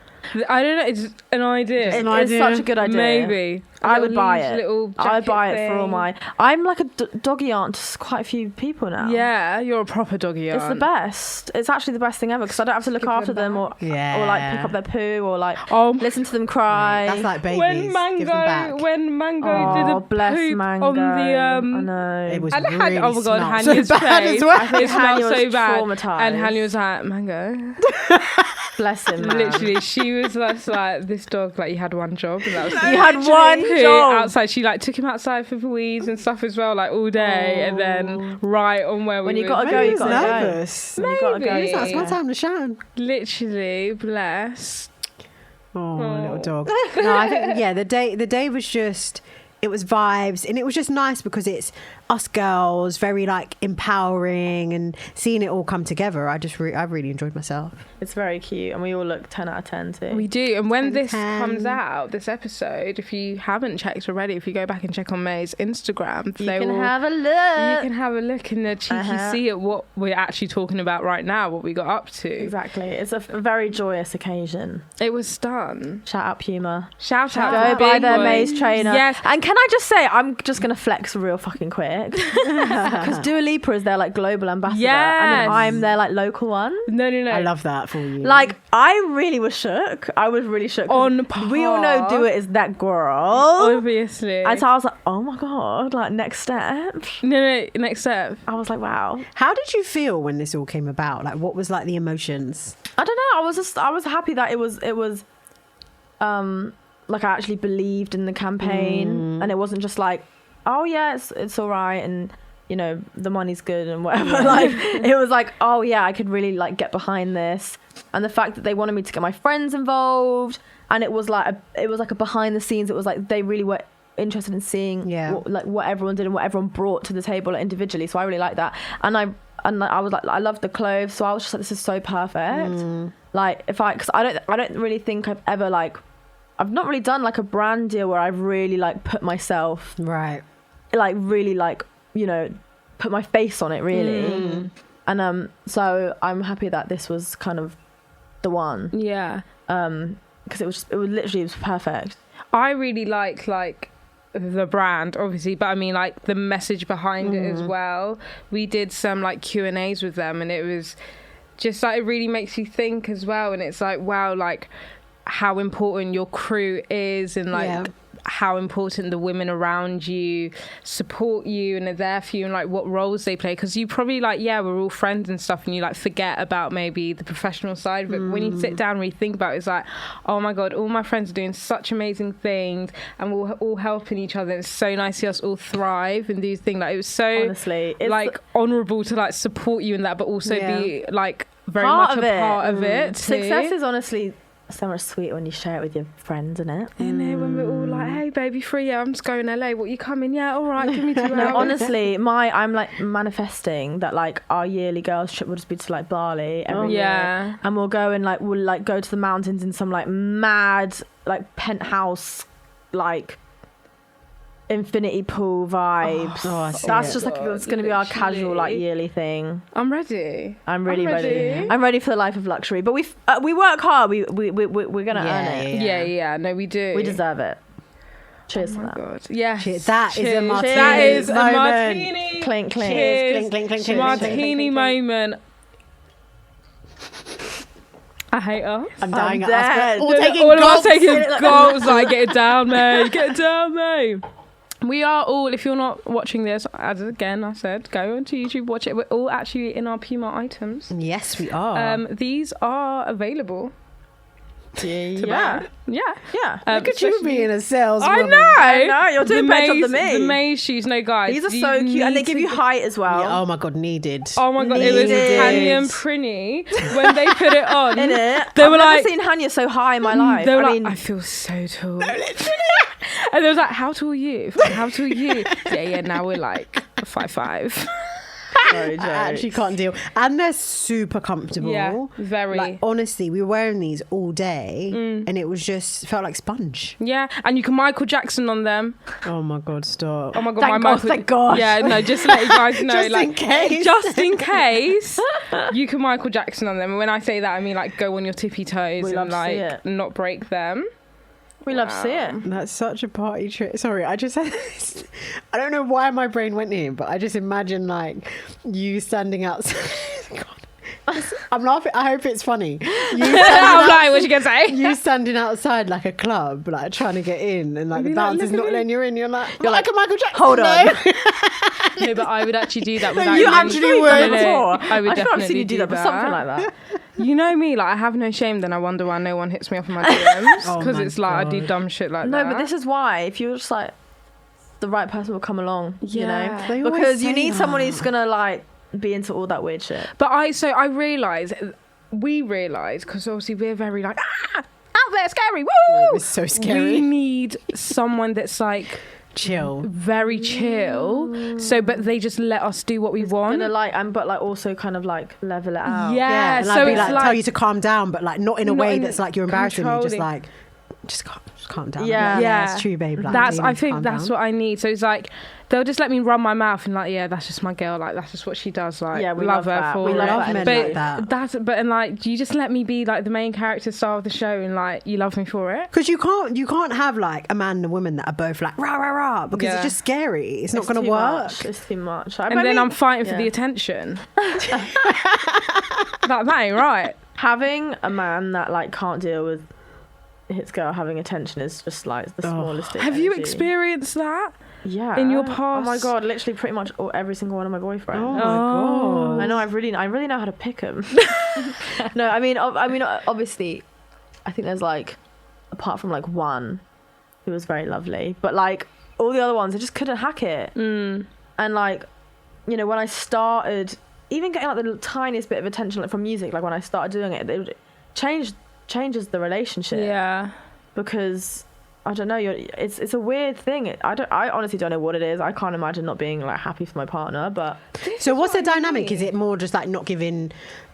Speaker 2: I don't know. It's an idea.
Speaker 3: It's
Speaker 1: idea.
Speaker 3: such a good idea.
Speaker 2: Maybe.
Speaker 3: I would buy it.
Speaker 2: Little
Speaker 3: I'd buy it
Speaker 2: jacket
Speaker 3: for all
Speaker 2: thing.
Speaker 3: my. I'm like a doggy aunt to quite a few people now.
Speaker 2: Yeah, you're a proper doggy aunt.
Speaker 3: It's the best. It's actually the best thing ever because I don't have to look
Speaker 2: Give them
Speaker 3: after them or
Speaker 1: Yeah.
Speaker 3: like pick up their poo or like
Speaker 2: Oh,
Speaker 3: listen to them cry.
Speaker 1: That's like babies.
Speaker 2: when
Speaker 1: Give them back.
Speaker 2: Mango did a
Speaker 3: bless
Speaker 2: poop
Speaker 3: Mango.
Speaker 2: on the
Speaker 3: I know.
Speaker 1: It was
Speaker 2: and
Speaker 1: really
Speaker 2: oh my god,
Speaker 1: smelled so
Speaker 2: Hanya's
Speaker 1: bad
Speaker 2: face.
Speaker 1: as well.
Speaker 3: I think
Speaker 2: It smelled
Speaker 3: Hanya was
Speaker 2: so bad.
Speaker 3: traumatised.
Speaker 2: And Hanya was like, Mango.
Speaker 3: Bless him, man.
Speaker 2: Literally, she was just like, this dog, like, you had one job. And that was
Speaker 3: You had
Speaker 2: literally
Speaker 3: one
Speaker 2: poo
Speaker 3: job.
Speaker 2: outside. She, like, took him outside for weeds and stuff as well, like, all day. And then right on where
Speaker 3: When
Speaker 2: we
Speaker 3: you
Speaker 2: were.
Speaker 3: gotta go,
Speaker 1: Maybe
Speaker 3: you
Speaker 1: he was
Speaker 3: gotta go.
Speaker 1: nervous.
Speaker 3: When you gotta go,
Speaker 2: Maybe.
Speaker 3: you
Speaker 1: That's
Speaker 3: gotta
Speaker 1: my
Speaker 3: go.
Speaker 1: time to shine.
Speaker 2: Literally, bless.
Speaker 1: Oh, little dog. No, I think the day was just, it was vibes, and it was just nice because it's us girls, very like empowering, and seeing it all come together. I really enjoyed myself.
Speaker 3: It's very cute, and we all look 10 out of 10 too.
Speaker 2: We do. And when this
Speaker 1: 10.
Speaker 2: comes out, this episode, if you haven't checked already, if you go back and check on May's Instagram,
Speaker 3: you can have a look.
Speaker 2: You can have a look in the cheeky
Speaker 3: Uh-huh.
Speaker 2: see at what we're actually talking about right now, what we got up to.
Speaker 3: Exactly. It's a very joyous occasion.
Speaker 2: It was done.
Speaker 3: Shout out Puma.
Speaker 2: Shout out
Speaker 3: Go
Speaker 2: to
Speaker 3: buy
Speaker 2: Big
Speaker 3: their
Speaker 2: Boy.
Speaker 3: Mayze trainer.
Speaker 2: Yes.
Speaker 3: And can I just say, I'm just going to flex real fucking quick. Because Dua Lipa is their like global ambassador. And
Speaker 2: Yes.
Speaker 3: then I'm their like local one.
Speaker 2: No.
Speaker 1: I love that for you.
Speaker 3: Like, I really was shook. I was really shook. 'cause
Speaker 2: On par.
Speaker 3: we all know Dua is that girl.
Speaker 2: Obviously.
Speaker 3: And so I was like, oh my God, like next step.
Speaker 2: No, next step.
Speaker 3: I was like, wow.
Speaker 1: how did you feel when this all came about? Like, what was like the emotions?
Speaker 3: I don't know. I was happy that it was like I actually believed in the campaign and it wasn't just like, oh yeah, it's all right and you know the money's good and whatever. Like it was like, oh yeah, I could really like get behind this. And the fact that they wanted me to get my friends involved, and it was like a behind the scenes. It was like they really were interested in seeing what everyone did and what everyone brought to the table individually. So I really liked that. And I was like, I loved the clothes. So I was just like, this is so perfect. Like because I don't really think I've ever like, I've not really done like a brand deal where I've really like put myself
Speaker 1: Right.
Speaker 3: like really like, you know, put my face on it really. And so I'm happy that this was kind of the one.
Speaker 2: Yeah.
Speaker 3: Because it was perfect.
Speaker 2: I really like the brand obviously, but I mean like the message behind it as well. We did some like Q&As with them, and it was just like, it really makes you think as well. And it's like, wow, like how important your crew is, and like how important the women around you support you and are there for you, and like what roles they play. Because you probably like, we're all friends and stuff, and you like forget about maybe the professional side of it. But when you sit down and really think about it, it's like, oh my God, all my friends are doing such amazing things and we're all helping each other. It's so nice to see us all thrive and do things. Like it was so
Speaker 3: honestly, it's
Speaker 2: like honourable to like support you in that, but also be like very
Speaker 3: part
Speaker 2: much a part of it too.
Speaker 3: Success is honestly so much sweeter when you share it with your friends, isn't it?
Speaker 2: And then when we're all like, hey baby, free, I'm just going LA, what, you coming? Yeah, all right, give me 2 hours.
Speaker 3: No, honestly, I'm like manifesting that like our yearly girls trip will just be to like Bali every year, and we'll go and like we'll go to the mountains in some like mad like penthouse like infinity pool vibes. That's just like it's going to be our casual like yearly thing.
Speaker 2: I'm ready.
Speaker 3: I'm really ready. I'm ready for the life of luxury. But we work hard. We're going to earn it.
Speaker 2: Yeah. No, we do.
Speaker 3: We deserve it. Cheers to that.
Speaker 2: God. Yes.
Speaker 1: Cheers. That is a
Speaker 2: Cheers.
Speaker 1: martini.
Speaker 2: That is a
Speaker 1: moment.
Speaker 2: martini.
Speaker 3: Clink, clink.
Speaker 2: Cheers.
Speaker 1: Clink, clink, clink, clink,
Speaker 2: Martini
Speaker 1: clink, clink, clink.
Speaker 2: moment. I hate us.
Speaker 1: I'm dying.
Speaker 3: I'm
Speaker 1: At us.
Speaker 3: dead.
Speaker 1: All
Speaker 2: All of us taking
Speaker 1: gulps.
Speaker 2: gulps. Like, get it down, mate. Get it down, mate. We are all, if you're not watching this, as again I said, go onto YouTube, watch it. We're all actually in our Puma items.
Speaker 1: Yes, we are.
Speaker 2: These are available to buy. Yeah.
Speaker 1: Look at you being a saleswoman.
Speaker 2: I know.
Speaker 3: You're doing better than me.
Speaker 2: The Mayze shoes, no guys.
Speaker 3: These are so cute, and they give you height as well.
Speaker 1: Yeah, oh my God, needed.
Speaker 2: Oh my God, it was Hanya and Prinny when they put it on.
Speaker 3: In it,
Speaker 2: They were
Speaker 3: I've
Speaker 2: like,
Speaker 3: never seen Hanya so high in my life.
Speaker 2: they were
Speaker 3: I
Speaker 2: like,
Speaker 3: mean,
Speaker 2: I feel so tall. No, literally. And they was like, how tall are you? How tall are you? Yeah, now we're like 5'5".
Speaker 3: Sorry,
Speaker 1: I actually can't deal. And they're super comfortable.
Speaker 2: Yeah, very.
Speaker 1: Like, honestly, we were wearing these all day and it was just felt like sponge.
Speaker 2: Yeah, and you can Michael Jackson on them.
Speaker 1: Oh my God, stop.
Speaker 2: Oh my God,
Speaker 3: Thank God.
Speaker 2: Yeah, no, just to let you guys know.
Speaker 1: Just
Speaker 2: like,
Speaker 1: in case.
Speaker 2: Just in case, you can Michael Jackson on them. And when I say that, I mean like go on your tippy toes
Speaker 3: We love
Speaker 2: and
Speaker 3: to see
Speaker 2: like
Speaker 3: it.
Speaker 2: not break them.
Speaker 3: We love to see it.
Speaker 1: That's such a party trick. Sorry, I just had this, I don't know why my brain went here, but I just imagine like you standing outside. God. I'm laughing. I hope it's funny.
Speaker 2: I'm like, what you gonna say?
Speaker 1: You standing outside like a club, like trying to get in, and like the
Speaker 2: Be like,
Speaker 1: bouncer's
Speaker 2: "Look at
Speaker 1: not
Speaker 2: me."
Speaker 1: letting you in. You're like Michael Jackson.
Speaker 3: Hold on.
Speaker 2: No, but I would actually do that without
Speaker 1: you
Speaker 2: even-
Speaker 1: actually would.
Speaker 2: No, I would
Speaker 3: I feel I've
Speaker 2: definitely
Speaker 3: seen you do that, but something like that.
Speaker 2: You know me, like I have no shame. Then I wonder why no one hits me up in my DMs
Speaker 1: Oh
Speaker 2: because
Speaker 1: my
Speaker 2: it's like I do
Speaker 1: God.
Speaker 2: dumb shit like
Speaker 3: No,
Speaker 2: that.
Speaker 3: but this is why. If you're just like, the right person will come along,
Speaker 2: Yeah.
Speaker 1: They
Speaker 3: you know,
Speaker 1: always
Speaker 3: because you
Speaker 1: say
Speaker 3: need someone
Speaker 1: that.
Speaker 3: who's gonna like be into all that weird shit.
Speaker 2: But we realise because obviously we're very like out there scary. Woo!
Speaker 1: It's so scary.
Speaker 2: We need someone that's like
Speaker 1: Chill.
Speaker 2: very chill. So, but they just let us do what we want.
Speaker 3: Gonna like, but like also kind of like level it out.
Speaker 2: Yeah,
Speaker 1: and
Speaker 2: so
Speaker 1: I'd be
Speaker 2: it's
Speaker 1: like, tell you to calm down, but like not in a
Speaker 2: Not
Speaker 1: way
Speaker 2: in
Speaker 1: that's like you're embarrassing me. Just
Speaker 2: controlling.
Speaker 1: like, just calm down.
Speaker 3: Yeah.
Speaker 1: Like,
Speaker 2: Yeah.
Speaker 1: it's true, babe. Like,
Speaker 2: That's
Speaker 1: you
Speaker 2: I
Speaker 1: need to
Speaker 2: think
Speaker 1: calm
Speaker 2: that's
Speaker 1: down.
Speaker 2: what I need. So it's like they'll just let me run my mouth and like, yeah, that's just my girl. Like that's just what she does. Like,
Speaker 3: Yeah, we
Speaker 2: love
Speaker 3: love
Speaker 2: her
Speaker 3: that.
Speaker 2: for
Speaker 3: We
Speaker 2: it.
Speaker 3: love
Speaker 1: men
Speaker 2: but
Speaker 1: like that.
Speaker 2: That's and like you just let me be like the main character star of the show and like you love me for it.
Speaker 1: Because you can't have like a man and a woman that are both like rah rah rah because
Speaker 2: Yeah.
Speaker 1: it's just scary. It's not
Speaker 3: It's
Speaker 1: going to
Speaker 3: too
Speaker 1: work.
Speaker 3: much. It's too much.
Speaker 2: And then I'm fighting for the
Speaker 3: yeah.
Speaker 2: attention. that ain't right.
Speaker 3: Having a man that like can't deal with his girl having attention is just like the smallest.
Speaker 2: Have you
Speaker 3: energy.
Speaker 2: experienced that?
Speaker 3: Yeah.
Speaker 2: in your
Speaker 3: Oh
Speaker 2: past?
Speaker 3: my god, literally pretty much every single one of my boyfriends.
Speaker 1: Oh my God.
Speaker 3: I know. I really know how to pick them. No, I mean, obviously, I think there's like, apart from like one, who was very lovely, but like all the other ones, I just couldn't hack it. And like, you know, when I started even getting like the tiniest bit of attention like from music, like when I started doing it changes the relationship.
Speaker 2: Yeah.
Speaker 3: Because I don't know, it's a weird thing. I honestly don't know what it is. I can't imagine not being like happy for my partner. But
Speaker 1: So what's the dynamic? Is it more just like not giving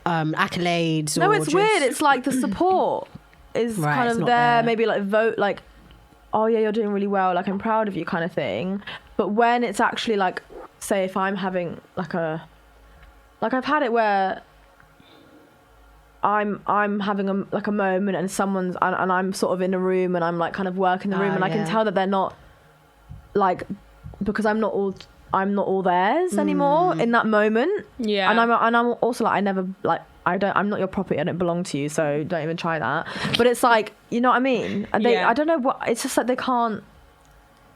Speaker 1: accolades?
Speaker 3: no,
Speaker 1: or
Speaker 3: it's
Speaker 1: just...
Speaker 3: weird. It's like the support is
Speaker 1: Right,
Speaker 3: kind
Speaker 1: it's
Speaker 3: of
Speaker 1: not
Speaker 3: there.
Speaker 1: there.
Speaker 3: Maybe like vote like, oh yeah, you're doing really well. Like I'm proud of you, kind of thing. But when it's actually like, say if I'm having like I've had it where I'm having a moment and someone's and I'm sort of in a room and I'm like kind of working the room and I can
Speaker 1: yeah.
Speaker 3: tell that they're not like, because I'm not all theirs anymore in that moment.
Speaker 2: Yeah.
Speaker 3: And I'm also like, I never like, I'm not your property. I don't belong to you. So don't even try that. But it's like, you know what I mean? And
Speaker 2: Yeah.
Speaker 3: I don't know what, it's just like they can't,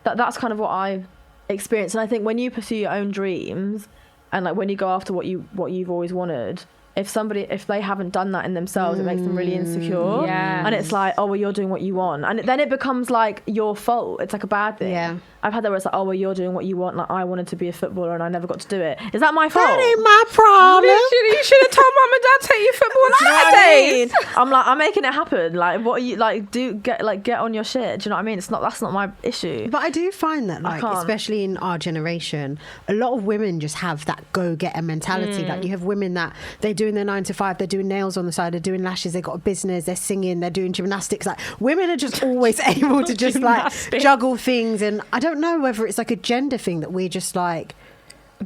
Speaker 3: that's kind of what I experienced. And I think when you pursue your own dreams and like when you go after what you've always wanted, if they haven't done that in themselves, it makes them really insecure.
Speaker 2: Yes.
Speaker 3: And it's like, oh, well, you're doing what you want. And then it becomes like your fault. It's like a bad thing.
Speaker 1: Yeah.
Speaker 3: I've had that where it's like, oh, well, you're doing what you want. Like, I wanted to be a footballer and I never got to do it. Is that my fault?
Speaker 1: That ain't my problem.
Speaker 2: Literally, you should have told mum and dad take you football
Speaker 3: Do you know what I
Speaker 2: nowadays.
Speaker 3: mean? I'm like, I'm making it happen. Like, what are you like? Get on your shit. Do you know what I mean? That's not my issue.
Speaker 1: But I do find that, like,
Speaker 3: can't.
Speaker 1: especially in our generation, a lot of women just have that go-getter mentality. Like, you have women that they're doing their 9 to 5, they're doing nails on the side, they're doing lashes, they've got a business, they're singing, they're doing gymnastics. Like, women are just always able to just like
Speaker 2: Gymnastics.
Speaker 1: juggle things, and I don't know whether it's like a gender thing that we're just like.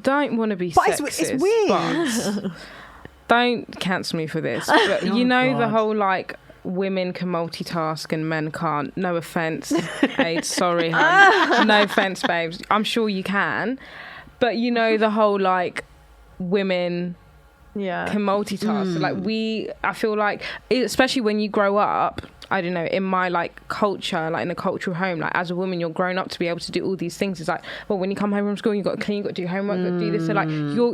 Speaker 2: Don't want to be
Speaker 1: But
Speaker 2: sexist.
Speaker 1: it's weird.
Speaker 2: but don't cancel me for this. But you know the
Speaker 1: God.
Speaker 2: whole like women can multitask and men can't. No offense, AIDS. Sorry, hun. No offense, babes. I'm sure you can, but you know the whole like women
Speaker 3: Yeah.
Speaker 2: can multitask. So, like I feel like, especially when you grow up, I don't know, in my like culture, like in a cultural home, like as a woman, you're grown up to be able to do all these things. It's like, well, when you come home from school, you've got to clean, you've got to do homework, you've got to do this. So like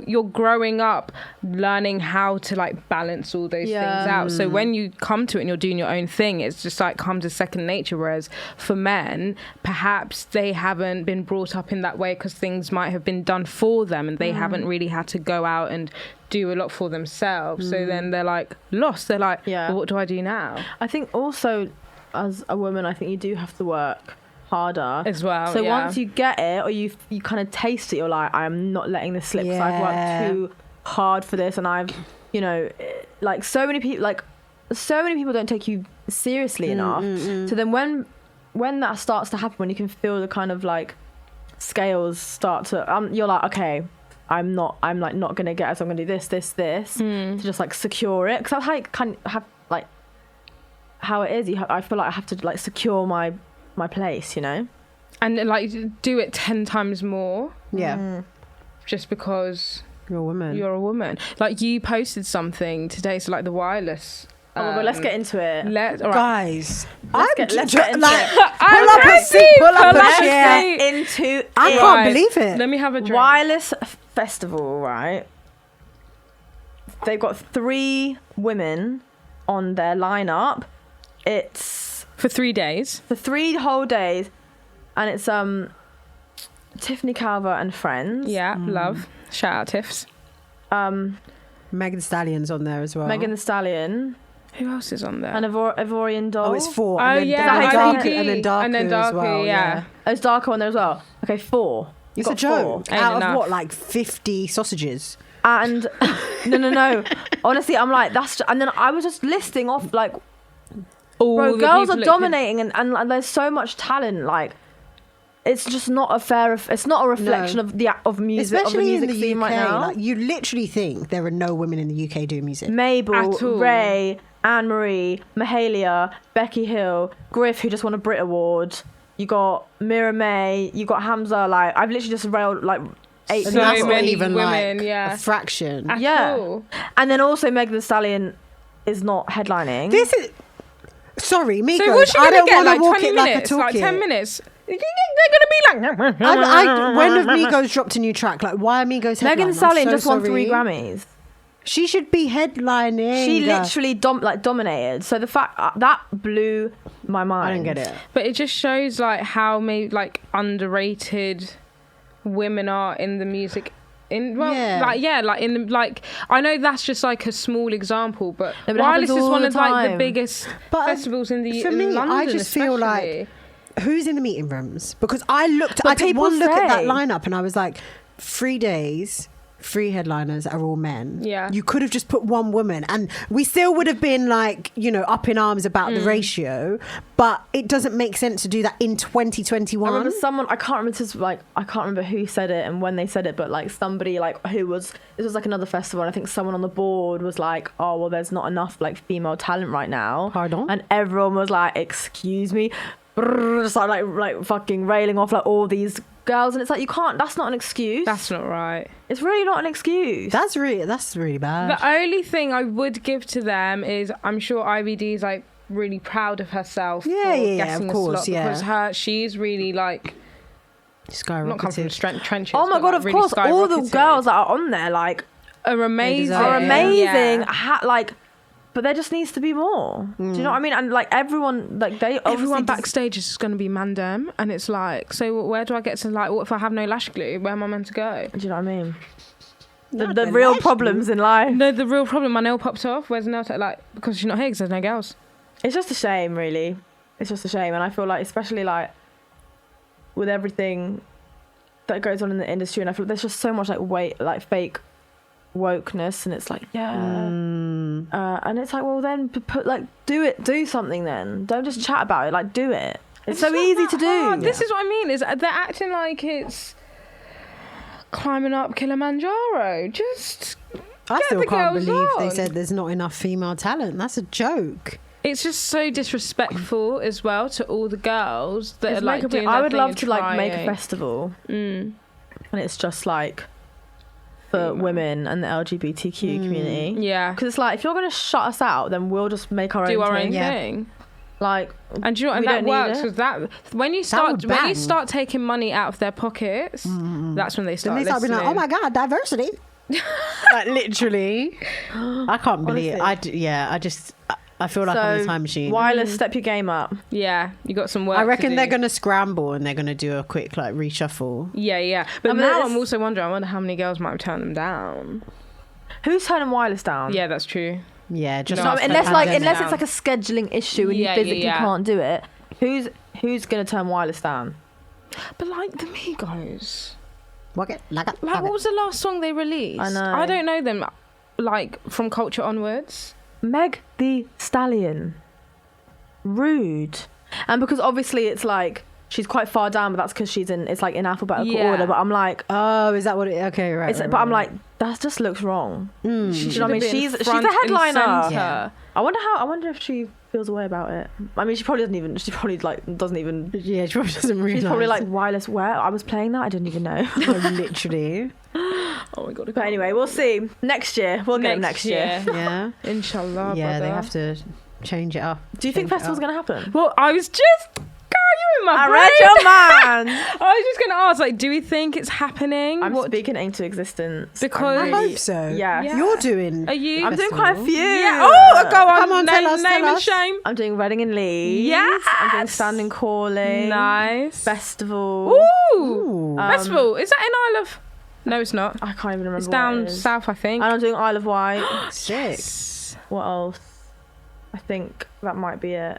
Speaker 2: you're growing up learning how to like balance all those things out. So when you come to it and you're doing your own thing, it's just like comes as second nature. Whereas for men, perhaps they haven't been brought up in that way because things might have been done for them and they haven't really had to go out and do a lot for themselves. So then they're like lost. They're like,
Speaker 3: Yeah.
Speaker 2: well, what do I do now?
Speaker 3: I think also as a woman, I think you do have to work harder
Speaker 2: as well.
Speaker 3: So once you get it, or you kind of taste it, you're like, I'm not letting this slip. 'Cause I've worked too hard for this, and I've, like so many people don't take you seriously enough. So then when that starts to happen, when you can feel the kind of like scales start to, you're like, okay, I'm like not gonna get it, so I'm gonna do this to just like secure it, because that's how you kind of have like how it is. I feel like I have to like secure my place, and
Speaker 2: like do it 10 times more. Just because you're a woman. Like you posted something today, so like the wireless.
Speaker 3: Oh my god, let's get into it.
Speaker 1: Guys,
Speaker 3: let's get into it.
Speaker 1: Pull up a chair. I can't believe it.
Speaker 2: Let me have a drink.
Speaker 3: Wireless festival, right? They've got 3 women on their lineup. It's
Speaker 2: for 3 days.
Speaker 3: For 3 whole days, and it's Tiffany Calver and friends.
Speaker 2: Yeah, love. Shout out Tiffs.
Speaker 1: Megan Thee Stallion's on there as well.
Speaker 3: Megan Thee Stallion.
Speaker 2: Who else is on there?
Speaker 3: And Ivorian Doll.
Speaker 1: Oh, it's 4.
Speaker 2: Oh,
Speaker 1: and then
Speaker 2: Darko,
Speaker 1: and then Darko as well.
Speaker 2: yeah.
Speaker 3: Oh, it's Darko on there as well. Okay, 4.
Speaker 1: It's a joke.
Speaker 3: 4.
Speaker 1: Out of what, like 50 sausages?
Speaker 3: And no. Honestly, I'm like, and then I was just listing off like, bro, girls are dominating, and there's so much talent. Like, it's just not it's not a reflection of music,
Speaker 1: especially
Speaker 3: of the music
Speaker 1: in the
Speaker 3: scene
Speaker 1: UK.
Speaker 3: right now.
Speaker 1: Like, you literally think there are no women in the UK doing music.
Speaker 3: Mabel, Ray, Anne-Marie, Mahalia, Becky Hill, Griff, who just won a Brit Award. You got Mira May. You got Hamza. Like, I've literally just railed like 8
Speaker 2: so many
Speaker 1: even
Speaker 2: women,
Speaker 1: like a fraction.
Speaker 3: And then also Megan Thee Stallion is not headlining.
Speaker 1: This is sorry, Migos.
Speaker 2: So what's she
Speaker 1: I
Speaker 2: gonna
Speaker 1: don't
Speaker 2: get?
Speaker 1: want
Speaker 2: Like
Speaker 1: to walk
Speaker 2: 20
Speaker 1: it
Speaker 2: minutes,
Speaker 1: like a
Speaker 2: like
Speaker 1: talkie.
Speaker 2: 10 minutes. They're gonna be like.
Speaker 1: When have Migos dropped a new track? Like, why are Migos headlining?
Speaker 3: Megan Thee Stallion just won 3 Grammys.
Speaker 1: She should be headlining.
Speaker 3: She literally dominated. So the fact that blew my mind.
Speaker 1: I don't get it.
Speaker 2: But it just shows like how underrated women are in the music. I know that's just like a small example, but Wireless is one of like the biggest festivals in the
Speaker 1: for me,
Speaker 2: in London,
Speaker 1: I just feel like who's in the meeting rooms, because I did one look at that lineup and I was like, 3 days, 3 headliners are all men.
Speaker 2: Yeah,
Speaker 1: you could have just put one woman and we still would have been like, up in arms about the ratio, but it doesn't make sense to do that in 2021.
Speaker 3: I remember I can't remember who said it and when they said it, but like somebody like this was like another festival, and I think someone on the board was like, oh well, there's not enough like female talent right now.
Speaker 1: Pardon?
Speaker 3: And everyone was like, excuse me, just like fucking railing off like all these girls, and it's like, you can't, that's not an excuse.
Speaker 2: That's not right.
Speaker 3: It's really not an excuse.
Speaker 1: That's really bad.
Speaker 2: The only thing I would give to them is I'm sure IBD is like really proud of herself.
Speaker 1: Of course,
Speaker 2: because she's really like
Speaker 1: skyrocketed.
Speaker 2: Not come from trenches.
Speaker 3: Oh my god, of course, all the girls that are on there like
Speaker 2: are amazing.
Speaker 3: But there just needs to be more. Do you know what I mean? And like everyone
Speaker 2: backstage is just going to be mandem, and it's like, so where do I get to, like, what if I have no lash glue? Where am I meant to go?
Speaker 3: Do you know what I mean? The real problems in life.
Speaker 2: No, the real problem. My nail popped off. Where's the nail tech? Like, because she's not here because there's no girls.
Speaker 3: It's just a shame, really. It's just a shame, and I feel like, especially like with everything that goes on in the industry, and I feel like there's just so much like fake wokeness, and it's like and it's like, well then do something then, don't just chat about it, like do it. It's so easy to do.
Speaker 2: This is what I mean, is they're acting like it's climbing up Kilimanjaro. Just
Speaker 1: I still can't believe they said there's not enough female talent. That's a joke.
Speaker 2: It's just so disrespectful as well to all the girls that are like doing
Speaker 3: I would love to like make a festival and it's just like for women and the LGBTQ community.
Speaker 2: Yeah.
Speaker 3: Because it's like, if you're going to shut us out, then we'll just make our own
Speaker 2: thing.
Speaker 3: Like,
Speaker 2: and do you know, and that works, because that when you start taking money out of their pockets, that's when they start listening.
Speaker 1: Being like, oh my god, diversity. Like, literally. I can't believe it. I feel like I'm a time machine.
Speaker 3: Wireless, step your game up.
Speaker 2: Yeah, you got some work.
Speaker 1: I reckon they're going to scramble and they're going to do a quick like reshuffle.
Speaker 2: Yeah. But now I'm also wondering, I wonder how many girls might have turned them down.
Speaker 3: Who's turning Wireless down?
Speaker 2: Yeah, that's true.
Speaker 1: Yeah, just
Speaker 3: unless it's like a scheduling issue and you physically can't do it. who's gonna turn Wireless down?
Speaker 2: But like the Migos,
Speaker 1: Like
Speaker 2: what was the last song they released?
Speaker 3: I know.
Speaker 2: I don't know them. Like from Culture onwards.
Speaker 3: Meg the Stallion. Rude. And because obviously it's like she's quite far down, but that's because it's like in alphabetical order. But I'm like,
Speaker 1: oh, is that what it? Okay, right.
Speaker 3: but I'm like, that just looks wrong.
Speaker 2: She
Speaker 3: Do you know what I mean?
Speaker 2: should have
Speaker 3: She's
Speaker 2: been
Speaker 3: a
Speaker 2: front and
Speaker 3: headliner.
Speaker 2: centre.
Speaker 1: Yeah.
Speaker 3: I wonder if she feels a way about it. I mean, she probably doesn't even.
Speaker 1: Yeah, she probably doesn't realize.
Speaker 3: She's probably like, Wireless, where I was playing that, I didn't even know.
Speaker 1: literally.
Speaker 2: Oh my god.
Speaker 3: But anyway, we'll see. Next year, we'll get them next year.
Speaker 1: Yeah.
Speaker 2: Inshallah.
Speaker 1: Yeah,
Speaker 2: brother.
Speaker 1: they have to change it up.
Speaker 3: Do you think
Speaker 1: Change it
Speaker 3: festival's
Speaker 1: up.
Speaker 3: gonna happen?
Speaker 2: Well, I was just. You in my
Speaker 3: I
Speaker 2: brain.
Speaker 3: read your mind.
Speaker 2: I was just going to ask, like, do we think it's happening?
Speaker 3: I'm speaking into existence.
Speaker 2: Because-
Speaker 1: I hope so.
Speaker 3: Yeah.
Speaker 1: You're doing.
Speaker 2: Are you?
Speaker 3: I'm doing quite a few.
Speaker 2: Yeah. Oh, go on.
Speaker 1: Come on,
Speaker 2: name,
Speaker 1: tell us,
Speaker 2: name
Speaker 1: tell
Speaker 2: and
Speaker 1: us.
Speaker 2: shame.
Speaker 3: I'm doing Reading and Leeds.
Speaker 2: Yes.
Speaker 3: I'm doing Standing Calling.
Speaker 2: Nice.
Speaker 3: Festival.
Speaker 2: Ooh.
Speaker 1: Ooh.
Speaker 2: Festival. Is that in Isle of... No, it's not.
Speaker 3: I can't even remember.
Speaker 2: It's
Speaker 3: what
Speaker 2: down
Speaker 3: it is.
Speaker 2: south, I think.
Speaker 3: And I'm doing Isle of Wight.
Speaker 1: Sick.
Speaker 3: What else? I think that might be it.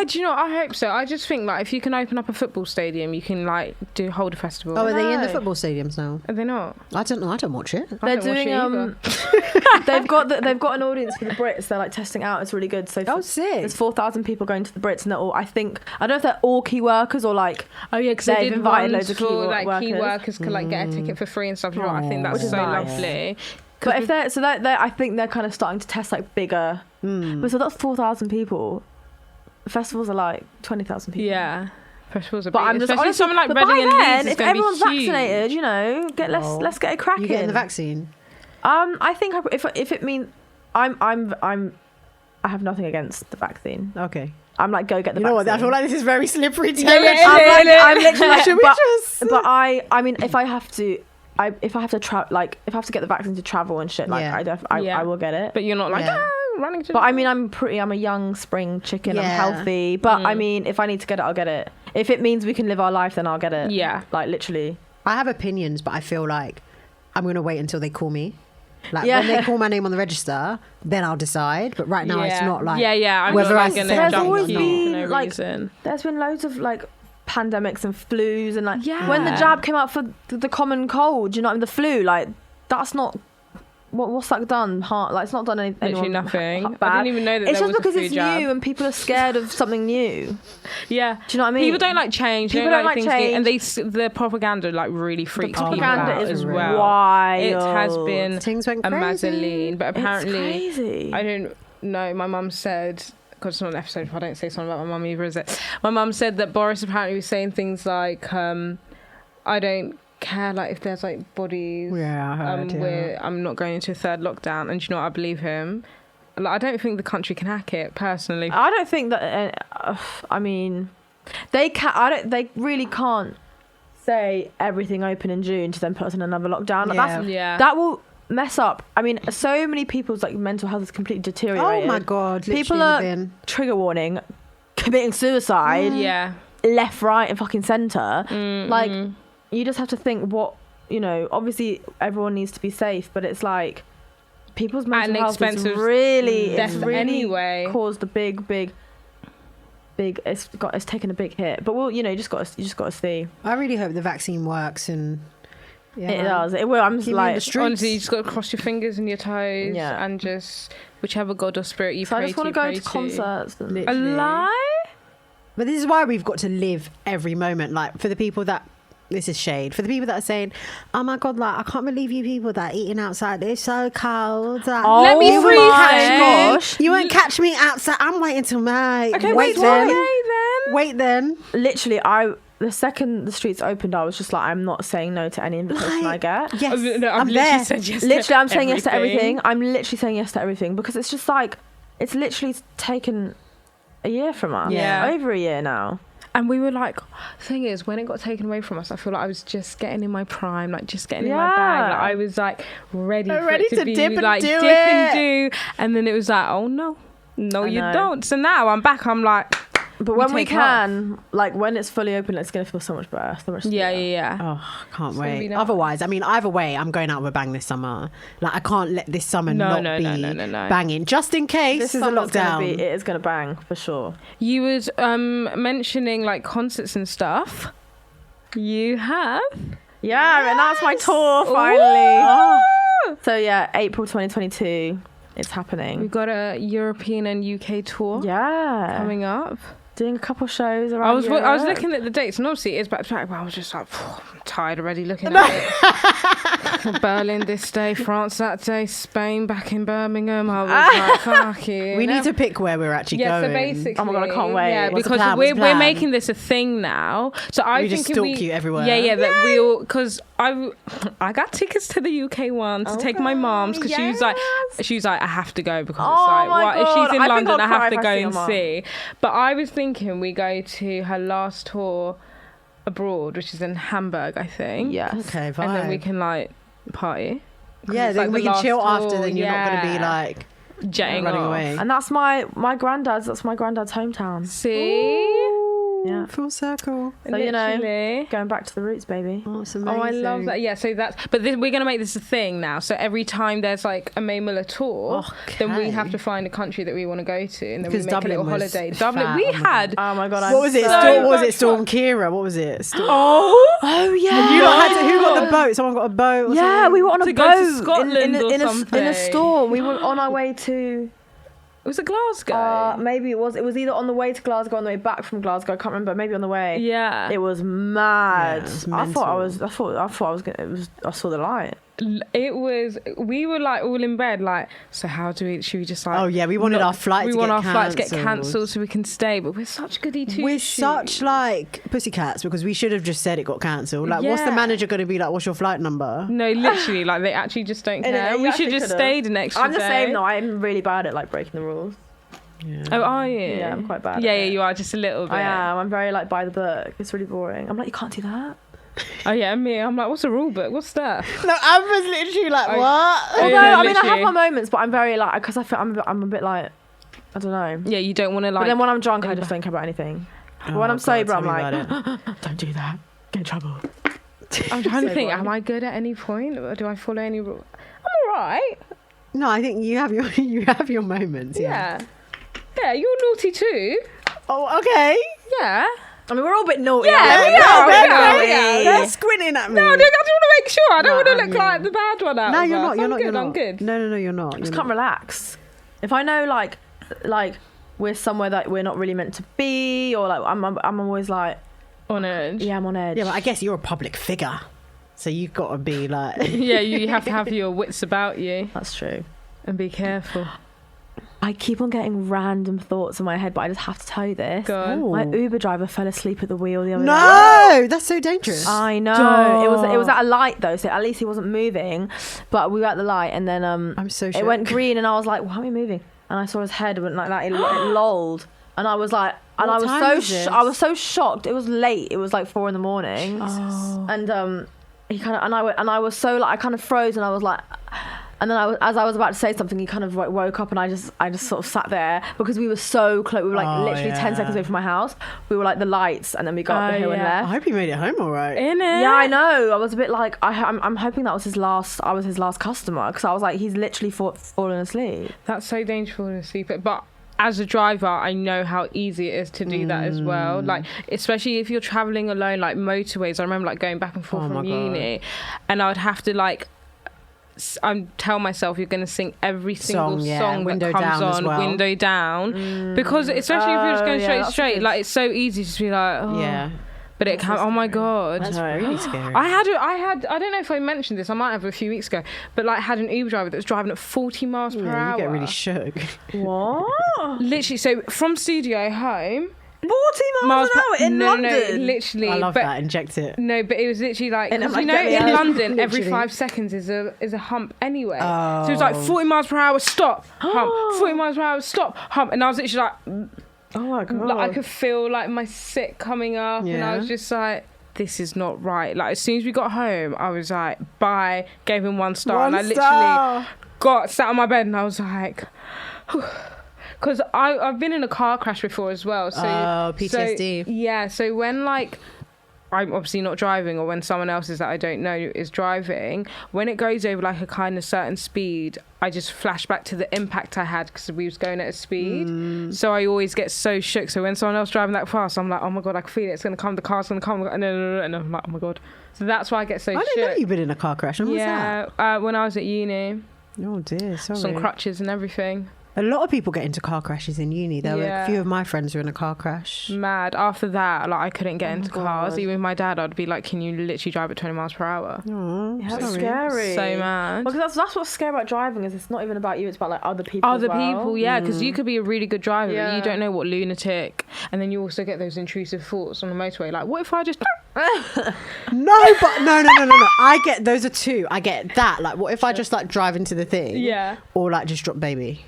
Speaker 2: Do you know, I hope so. I just think, like, if you can open up a football stadium, you can, like, hold a festival.
Speaker 1: Oh, are they in the
Speaker 3: No.
Speaker 1: football stadiums now?
Speaker 2: Are they not?
Speaker 1: I don't know. I don't watch it.
Speaker 2: I
Speaker 3: They're
Speaker 2: don't watch it
Speaker 3: doing they've got an audience for the Brits. They're like testing out. It's really good. So
Speaker 1: Oh, sick.
Speaker 3: there's 4,000 people going to the Brits, and they're all. I don't know if they're all key workers or like.
Speaker 2: Oh yeah, because
Speaker 3: They've
Speaker 2: they did
Speaker 3: invited
Speaker 2: ones
Speaker 3: loads of
Speaker 2: for
Speaker 3: key
Speaker 2: like key
Speaker 3: workers.
Speaker 2: workers could like get a ticket for free and stuff. You know, I think
Speaker 1: Aw.
Speaker 2: that's
Speaker 3: Which is
Speaker 2: so
Speaker 3: nice.
Speaker 2: lovely.
Speaker 3: But if I think they're kind of starting to test like bigger. But so that's 4,000 people. Festivals are like 20,000 people.
Speaker 2: Yeah, festivals are
Speaker 3: But
Speaker 2: big.
Speaker 3: I'm just
Speaker 2: especially
Speaker 3: honestly,
Speaker 2: something like
Speaker 3: but
Speaker 2: Reading
Speaker 3: by
Speaker 2: and
Speaker 3: then,
Speaker 2: Leeds is
Speaker 3: if
Speaker 2: gonna
Speaker 3: everyone's
Speaker 2: be huge.
Speaker 3: vaccinated, you know, let's get it cracking.
Speaker 1: You getting the vaccine?
Speaker 3: I think if it means I have nothing against the vaccine.
Speaker 1: Okay.
Speaker 3: I'm like, go get the
Speaker 1: You know what?
Speaker 3: vaccine.
Speaker 1: I feel like this is very slippery
Speaker 2: Yeah,
Speaker 1: territory.
Speaker 2: yeah,
Speaker 3: I'm literally like,
Speaker 1: Should we just-
Speaker 3: but I mean, if I have to get the vaccine to travel and shit, like
Speaker 1: Yeah.
Speaker 3: I will get it.
Speaker 2: But you're not like
Speaker 1: Yeah.
Speaker 2: running to.
Speaker 3: But I mean, I'm a young spring chicken. I'm
Speaker 1: Yeah.
Speaker 3: healthy. But I mean, if I need to get it, I'll get it. If it means we can live our life, then I'll get it.
Speaker 2: Yeah.
Speaker 3: Like literally.
Speaker 1: I have opinions, but I feel like I'm going to wait until they call me. Like
Speaker 3: Yeah.
Speaker 1: when they call my name on the register, then I'll decide. But right now, it's not like
Speaker 2: I'm
Speaker 1: whether
Speaker 2: not
Speaker 1: I
Speaker 2: like gonna
Speaker 1: say
Speaker 3: There's
Speaker 2: jump
Speaker 3: always
Speaker 2: you
Speaker 3: been,
Speaker 2: for no
Speaker 3: like,
Speaker 2: reason.
Speaker 3: There's been loads of like pandemics and flus and like
Speaker 2: Yeah.
Speaker 3: when the jab came out for the common cold, you know, and the flu, like that's not. What's that done? Like it's not done anything.
Speaker 2: Literally nothing.
Speaker 3: Bad.
Speaker 2: I didn't even know that
Speaker 3: It's
Speaker 2: there
Speaker 3: just
Speaker 2: was
Speaker 3: because
Speaker 2: a flu
Speaker 3: it's
Speaker 2: jab.
Speaker 3: new and people are scared of something new.
Speaker 2: Yeah.
Speaker 3: Do you know what I mean?
Speaker 2: People don't like change.
Speaker 3: People
Speaker 2: They
Speaker 3: don't
Speaker 2: like
Speaker 3: like
Speaker 2: things new, and
Speaker 3: change.
Speaker 2: the propaganda like really freaks people
Speaker 3: propaganda
Speaker 2: out
Speaker 3: is
Speaker 2: as well.
Speaker 3: wild.
Speaker 2: It has been
Speaker 1: things went
Speaker 2: a
Speaker 1: crazy.
Speaker 2: mazzoline, but apparently
Speaker 3: it's crazy.
Speaker 2: I don't know. My mum said, because it's not an episode if I don't say something about my mum either, is it? My mum said that Boris apparently was saying things like, I don't care like if there's like bodies.
Speaker 1: Yeah, I heard,
Speaker 2: I'm not going into a third lockdown. And do you know what? I believe him. Like, I don't think the country can hack it personally.
Speaker 3: I don't think that. I mean, they can. They really can't say everything open in June to then put us in another lockdown. Like,
Speaker 2: Yeah.
Speaker 3: that will mess up. I mean, so many people's like mental health is completely deteriorated.
Speaker 1: Oh my god!
Speaker 3: People
Speaker 1: literally
Speaker 3: are
Speaker 1: been.
Speaker 3: trigger warning, committing suicide,
Speaker 2: Yeah.
Speaker 3: left, right, and fucking center.
Speaker 2: Mm-hmm.
Speaker 3: Like, you just have to think what obviously everyone needs to be safe, but it's like people's mental
Speaker 2: an
Speaker 3: health
Speaker 2: expense
Speaker 3: is
Speaker 2: of
Speaker 3: really,
Speaker 2: death
Speaker 3: it's really
Speaker 2: anyway.
Speaker 3: caused a big. It's taken a big hit, but you just got to see.
Speaker 1: I really hope the vaccine works and. Yeah,
Speaker 3: It does. It will. I'm just
Speaker 1: Keep me in
Speaker 3: like.
Speaker 1: the streets.
Speaker 2: Honestly, you just got to cross your fingers and your toes,
Speaker 3: Yeah.
Speaker 2: and just whichever god or spirit you
Speaker 3: So I
Speaker 2: pray
Speaker 3: just
Speaker 2: to.
Speaker 3: want to go
Speaker 2: pray
Speaker 3: to concerts. And,
Speaker 1: Literally.
Speaker 2: A lie?
Speaker 1: But this is why we've got to live every moment. Like for the people that this is shade. For the people that are saying, "Oh my god, like I can't believe you people that are eating outside. It's so cold." Like,
Speaker 3: Oh
Speaker 2: Let me
Speaker 1: you
Speaker 2: freeze
Speaker 1: won't
Speaker 2: then.
Speaker 3: gosh.
Speaker 1: You won't catch me outside. I'm waiting till May.
Speaker 2: Okay,
Speaker 1: wait
Speaker 2: wait
Speaker 1: then.
Speaker 2: then.
Speaker 1: Wait then.
Speaker 3: literally, the second the streets opened, I was just like, I'm not saying no to any invitation I get.
Speaker 1: Yes,
Speaker 2: I've
Speaker 1: I'm
Speaker 2: literally
Speaker 1: there.
Speaker 2: said yes to
Speaker 3: Literally, I'm saying yes to
Speaker 2: everything.
Speaker 3: everything. I'm literally saying yes to everything because it's just like it's literally taken a year from us.
Speaker 2: Yeah.
Speaker 3: Over a year now.
Speaker 2: And we were like, the thing is, when it got taken away from us, I feel like I was just getting in my prime, like just getting in my bag. Like, I was like ready for it to be
Speaker 1: dip and
Speaker 2: like
Speaker 1: do
Speaker 2: dip
Speaker 1: it.
Speaker 2: and do. And then it was like, oh no, you
Speaker 3: know.
Speaker 2: don't. So now I'm back. I'm like,
Speaker 3: But when we
Speaker 2: take half.
Speaker 3: can, like when it's fully open, it's gonna feel so much better. So much
Speaker 2: Yeah.
Speaker 1: Oh, can't
Speaker 2: gonna be
Speaker 1: wait.
Speaker 2: nice.
Speaker 1: Otherwise, I mean, either way, I'm going out with a bang this summer. Like, I can't let this summer
Speaker 2: No.
Speaker 1: banging. Just in case
Speaker 3: This
Speaker 1: there's a
Speaker 3: summer's
Speaker 1: lockdown.
Speaker 3: it is gonna bang for sure.
Speaker 2: You was mentioning like concerts and stuff. You have.
Speaker 3: Yeah, and that's my tour finally. So yeah, April 2022, it's happening.
Speaker 2: We've got a European and UK tour coming up.
Speaker 3: Doing a couple shows around
Speaker 2: I was
Speaker 3: Europe.
Speaker 2: looking at the dates, and obviously it is back to back, but I was just like, I'm tired already looking at it. Berlin this day, France that day, Spain back in Birmingham. I was like, fuck you.
Speaker 1: We need to pick where we're actually going.
Speaker 2: So basically,
Speaker 3: oh my God, I can't wait.
Speaker 2: Yeah,
Speaker 1: What's the
Speaker 2: because
Speaker 1: plan? What's the
Speaker 2: we're
Speaker 1: plan?
Speaker 2: making this a thing now. So I
Speaker 1: We
Speaker 2: think
Speaker 1: just stalk you everywhere.
Speaker 2: Yeah, that we'll because I got tickets to the UK one to take my mom's because she was like I have to go because it's like
Speaker 3: my
Speaker 2: what if
Speaker 3: God.
Speaker 2: she's in
Speaker 3: I think
Speaker 2: London
Speaker 3: I'll
Speaker 2: I have
Speaker 3: cry
Speaker 2: to
Speaker 3: if
Speaker 2: go
Speaker 3: I see
Speaker 2: and
Speaker 3: her mum.
Speaker 2: see. But I was thinking we go to her last tour abroad, which is in Hamburg, I think.
Speaker 3: Yes.
Speaker 1: Okay, fine.
Speaker 2: And then we can like party.
Speaker 1: Yeah,
Speaker 2: it's
Speaker 1: then
Speaker 2: like
Speaker 1: we
Speaker 2: the
Speaker 1: can
Speaker 2: last
Speaker 1: chill
Speaker 2: tour,
Speaker 1: after. Then you're not going to be
Speaker 2: yeah.
Speaker 1: like
Speaker 2: Jetting
Speaker 1: running
Speaker 2: off.
Speaker 1: away.
Speaker 3: And that's my granddad's. That's my granddad's hometown.
Speaker 2: See?
Speaker 3: Yeah.
Speaker 1: Full circle.
Speaker 3: So you know,
Speaker 2: Literally.
Speaker 3: going back to the roots, baby.
Speaker 1: Oh, it's
Speaker 2: Oh,
Speaker 1: amazing.
Speaker 2: I love that. Yeah, so that's... But we're going to make this a thing now. So every time there's like a Mae Muller tour, then we have to find a country that we want to go to. And then
Speaker 1: Because
Speaker 2: we make
Speaker 1: Dublin
Speaker 2: a little
Speaker 1: was
Speaker 2: holiday.
Speaker 1: fat.
Speaker 2: Dublin, we
Speaker 1: Oh my
Speaker 2: had...
Speaker 3: Oh my God.
Speaker 1: What was it?
Speaker 2: so
Speaker 1: Storm, was it
Speaker 2: much
Speaker 1: Storm Kira? What was it? Storm-
Speaker 2: Oh
Speaker 3: yeah.
Speaker 1: You lot had to, who got the boat? Someone got a boat? Or
Speaker 3: Yeah,
Speaker 1: something?
Speaker 3: we were on
Speaker 2: To
Speaker 3: a
Speaker 2: go to
Speaker 3: boat
Speaker 2: Scotland or
Speaker 3: in a
Speaker 2: something.
Speaker 3: storm. We were on our way to.
Speaker 2: Was it Glasgow?
Speaker 3: Maybe it was either on the way to Glasgow or on the way back from Glasgow. I can't remember. Maybe on the way.
Speaker 2: Yeah.
Speaker 3: It was mad.
Speaker 1: Yeah, it was
Speaker 3: I thought I
Speaker 1: mental.
Speaker 3: was gonna. I saw the light.
Speaker 2: It was... We were like all in bed like, so how do we... Should we just like...
Speaker 1: Oh, yeah, we wanted our flight
Speaker 2: We
Speaker 1: to
Speaker 2: want
Speaker 1: get
Speaker 2: our flight to get
Speaker 1: cancelled.
Speaker 2: cancelled so we can stay. But we're such goody two
Speaker 1: We're such like pussycats because we should have just said it got cancelled. Like, what's the
Speaker 2: Yeah.
Speaker 1: manager going to be like? What's your flight number?
Speaker 2: No, literally, like they actually just don't
Speaker 3: And
Speaker 2: care.
Speaker 3: you
Speaker 2: We
Speaker 3: actually
Speaker 2: should just
Speaker 3: could've.
Speaker 2: stayed an extra
Speaker 3: I'm the
Speaker 2: day.
Speaker 3: same though. I'm really bad at like breaking the rules.
Speaker 1: Yeah.
Speaker 2: Oh, are you?
Speaker 3: Yeah, I'm quite bad
Speaker 2: Yeah,
Speaker 3: at
Speaker 2: yeah,
Speaker 3: it.
Speaker 2: you are just a little bit.
Speaker 3: I am. I'm very like by the book. It's really boring. I'm like, you can't do that.
Speaker 2: Oh yeah, me. I'm like, what's the rule book? What's that?
Speaker 1: No, I was literally like,
Speaker 2: Oh,
Speaker 1: what?
Speaker 2: Oh,
Speaker 3: Although
Speaker 2: yeah,
Speaker 3: I mean, I have
Speaker 2: literally.
Speaker 3: my moments, but I'm very like because I feel I'm a bit like I don't know.
Speaker 2: Yeah, you don't want to like.
Speaker 3: But then when I'm drunk, I just don't care about anything. But when
Speaker 1: Oh,
Speaker 3: I'm
Speaker 1: God,
Speaker 3: sober,
Speaker 1: tell
Speaker 3: I'm
Speaker 1: me
Speaker 3: like,
Speaker 1: about it.
Speaker 3: don't do that. Get in trouble.
Speaker 2: I'm trying to
Speaker 3: So
Speaker 2: think.
Speaker 3: boring.
Speaker 2: Am I good at any point, or do I follow any rule? I'm alright.
Speaker 1: No, I think you have your moments. Yeah.
Speaker 2: Yeah. Yeah, you're naughty too.
Speaker 1: Oh, okay.
Speaker 2: Yeah.
Speaker 3: I mean, we're all a bit naughty.
Speaker 2: Yeah,
Speaker 3: aren't
Speaker 2: we are, we are,
Speaker 3: we?
Speaker 1: They're squinting at me.
Speaker 2: No, I just want to make sure. I don't
Speaker 1: No,
Speaker 2: want to
Speaker 1: I'm
Speaker 2: look
Speaker 1: good.
Speaker 2: like the bad one out.
Speaker 1: No,
Speaker 2: of
Speaker 1: you're
Speaker 2: us.
Speaker 1: not. You're
Speaker 2: I'm
Speaker 1: not.
Speaker 2: good,
Speaker 1: You're not.
Speaker 2: I'm good.
Speaker 1: No, you're not.
Speaker 3: I
Speaker 1: You're
Speaker 3: just
Speaker 1: not.
Speaker 3: can't relax. If I know like we're somewhere that we're not really meant to be, or like I'm always like,
Speaker 2: On edge.
Speaker 3: yeah, I'm on edge.
Speaker 1: Yeah, but I guess you're a public figure, so you've got to be like.
Speaker 2: Yeah, you have to have your wits about you
Speaker 3: That's true.
Speaker 2: and be careful.
Speaker 3: I keep on getting random thoughts in my head, but I just have to tell you this.
Speaker 2: Go on.
Speaker 3: My Uber driver fell asleep at the wheel the other day.
Speaker 1: No, that's so dangerous.
Speaker 3: I know.
Speaker 2: Stop.
Speaker 3: It was at a light though, so at least he wasn't moving. But we were at the light, and then
Speaker 1: I'm so
Speaker 3: it
Speaker 1: shook.
Speaker 3: went green, and I was like, "Why are we moving?" And I saw his head went like that. It lolled, and I was like, and
Speaker 1: What
Speaker 3: I was
Speaker 1: time
Speaker 3: so
Speaker 1: was this?
Speaker 3: I was so shocked. It was late. It was like 4 a.m.
Speaker 2: Oh.
Speaker 3: And he kind of and I was so like I kind of froze, and I was like. And then as I was about to say something, he kind of like woke up, and I just sort of sat there because we were so close. We were like
Speaker 1: Oh,
Speaker 3: literally 10
Speaker 1: yeah.
Speaker 3: seconds away from my house. We were like the lights, and then we got up the
Speaker 2: Oh,
Speaker 3: hill and
Speaker 2: yeah.
Speaker 1: I
Speaker 3: left.
Speaker 1: hope you made it home all right.
Speaker 2: In it.
Speaker 3: Yeah, I know. I was a bit like I'm hoping that was his last. I was his last customer because I was like he's literally fallen asleep.
Speaker 2: That's so dangerous falling asleep. But as a driver, I know how easy it is to do that as well. Like, especially if you're traveling alone, like motorways. I remember like going back and forth
Speaker 1: Oh,
Speaker 2: from
Speaker 1: my God.
Speaker 2: uni, and I would have to like. Tell myself you're going to sing every single
Speaker 1: Song, yeah.
Speaker 2: song
Speaker 1: Window
Speaker 2: that comes
Speaker 1: down as
Speaker 2: on,
Speaker 1: well.
Speaker 2: window down, because especially if you're just
Speaker 3: Oh,
Speaker 2: going
Speaker 3: yeah,
Speaker 2: straight,
Speaker 3: that's
Speaker 2: straight,
Speaker 3: good.
Speaker 2: like it's so easy to be like, oh.
Speaker 1: Yeah,
Speaker 2: But it can. Oh my god.
Speaker 1: that's really scary.
Speaker 2: I had. I don't know if I mentioned this. I might have a few weeks ago, but like had an Uber driver that was driving at 40 miles per
Speaker 1: Yeah,
Speaker 2: hour.
Speaker 1: you get really shook.
Speaker 3: What?
Speaker 2: Literally, so from studio home,
Speaker 3: 40 miles an hour in London.
Speaker 2: No, literally.
Speaker 1: I love
Speaker 2: but,
Speaker 1: that. Inject it.
Speaker 2: No, but it was literally like,
Speaker 3: And I'm
Speaker 2: 'cause
Speaker 3: like,
Speaker 2: you know,
Speaker 3: get me
Speaker 2: in
Speaker 3: out.
Speaker 2: London, every
Speaker 1: Literally.
Speaker 2: 5 seconds is a hump anyway.
Speaker 1: Oh.
Speaker 2: So it was like 40 miles per hour, stop, hump. 40 miles per hour, stop, hump. And I was literally like,
Speaker 3: Oh my god.
Speaker 2: like I could feel like my sick coming up, and I
Speaker 1: Yeah.
Speaker 2: was just like, this is not right. Like as soon as we got home, I was like, bye. Gave him 1 star, and I literally sat on my bed, and I was like, because I've been in a car crash before as well. So
Speaker 1: PTSD.
Speaker 2: So when like I'm obviously not driving, or when someone else is that I don't know is driving, when it goes over like a kind of certain speed, I just flash back to the impact I had because we was going at a speed. So I always get so shook. So when someone else driving that fast, I'm like, oh my God, I can feel it. It's going to come. The car's going to come. And I'm like, oh my God. So that's why I get so shook.
Speaker 1: I didn't know you've been in a car crash. When was that?
Speaker 2: When I was at uni.
Speaker 1: Oh dear, sorry.
Speaker 2: Some crutches and everything.
Speaker 1: A lot of people get into car crashes in uni. There were a few of my friends who were in a car crash.
Speaker 2: Mad. After that, like I couldn't get into cars. Even with my dad, I'd be like, "Can you literally drive at 20 miles per hour?"
Speaker 3: That's scary.
Speaker 2: So mad.
Speaker 3: Well, because that's what's scary about driving is it's not even about you. It's about like other people.
Speaker 2: Other people, yeah. Because you could be a really good driver, but you don't know what lunatic. And then you also get those intrusive thoughts on the motorway, like, what if I just?
Speaker 1: No. I get those are two. I get that. Like, what if I just like drive into the thing?
Speaker 2: Yeah.
Speaker 1: Or like just drop baby.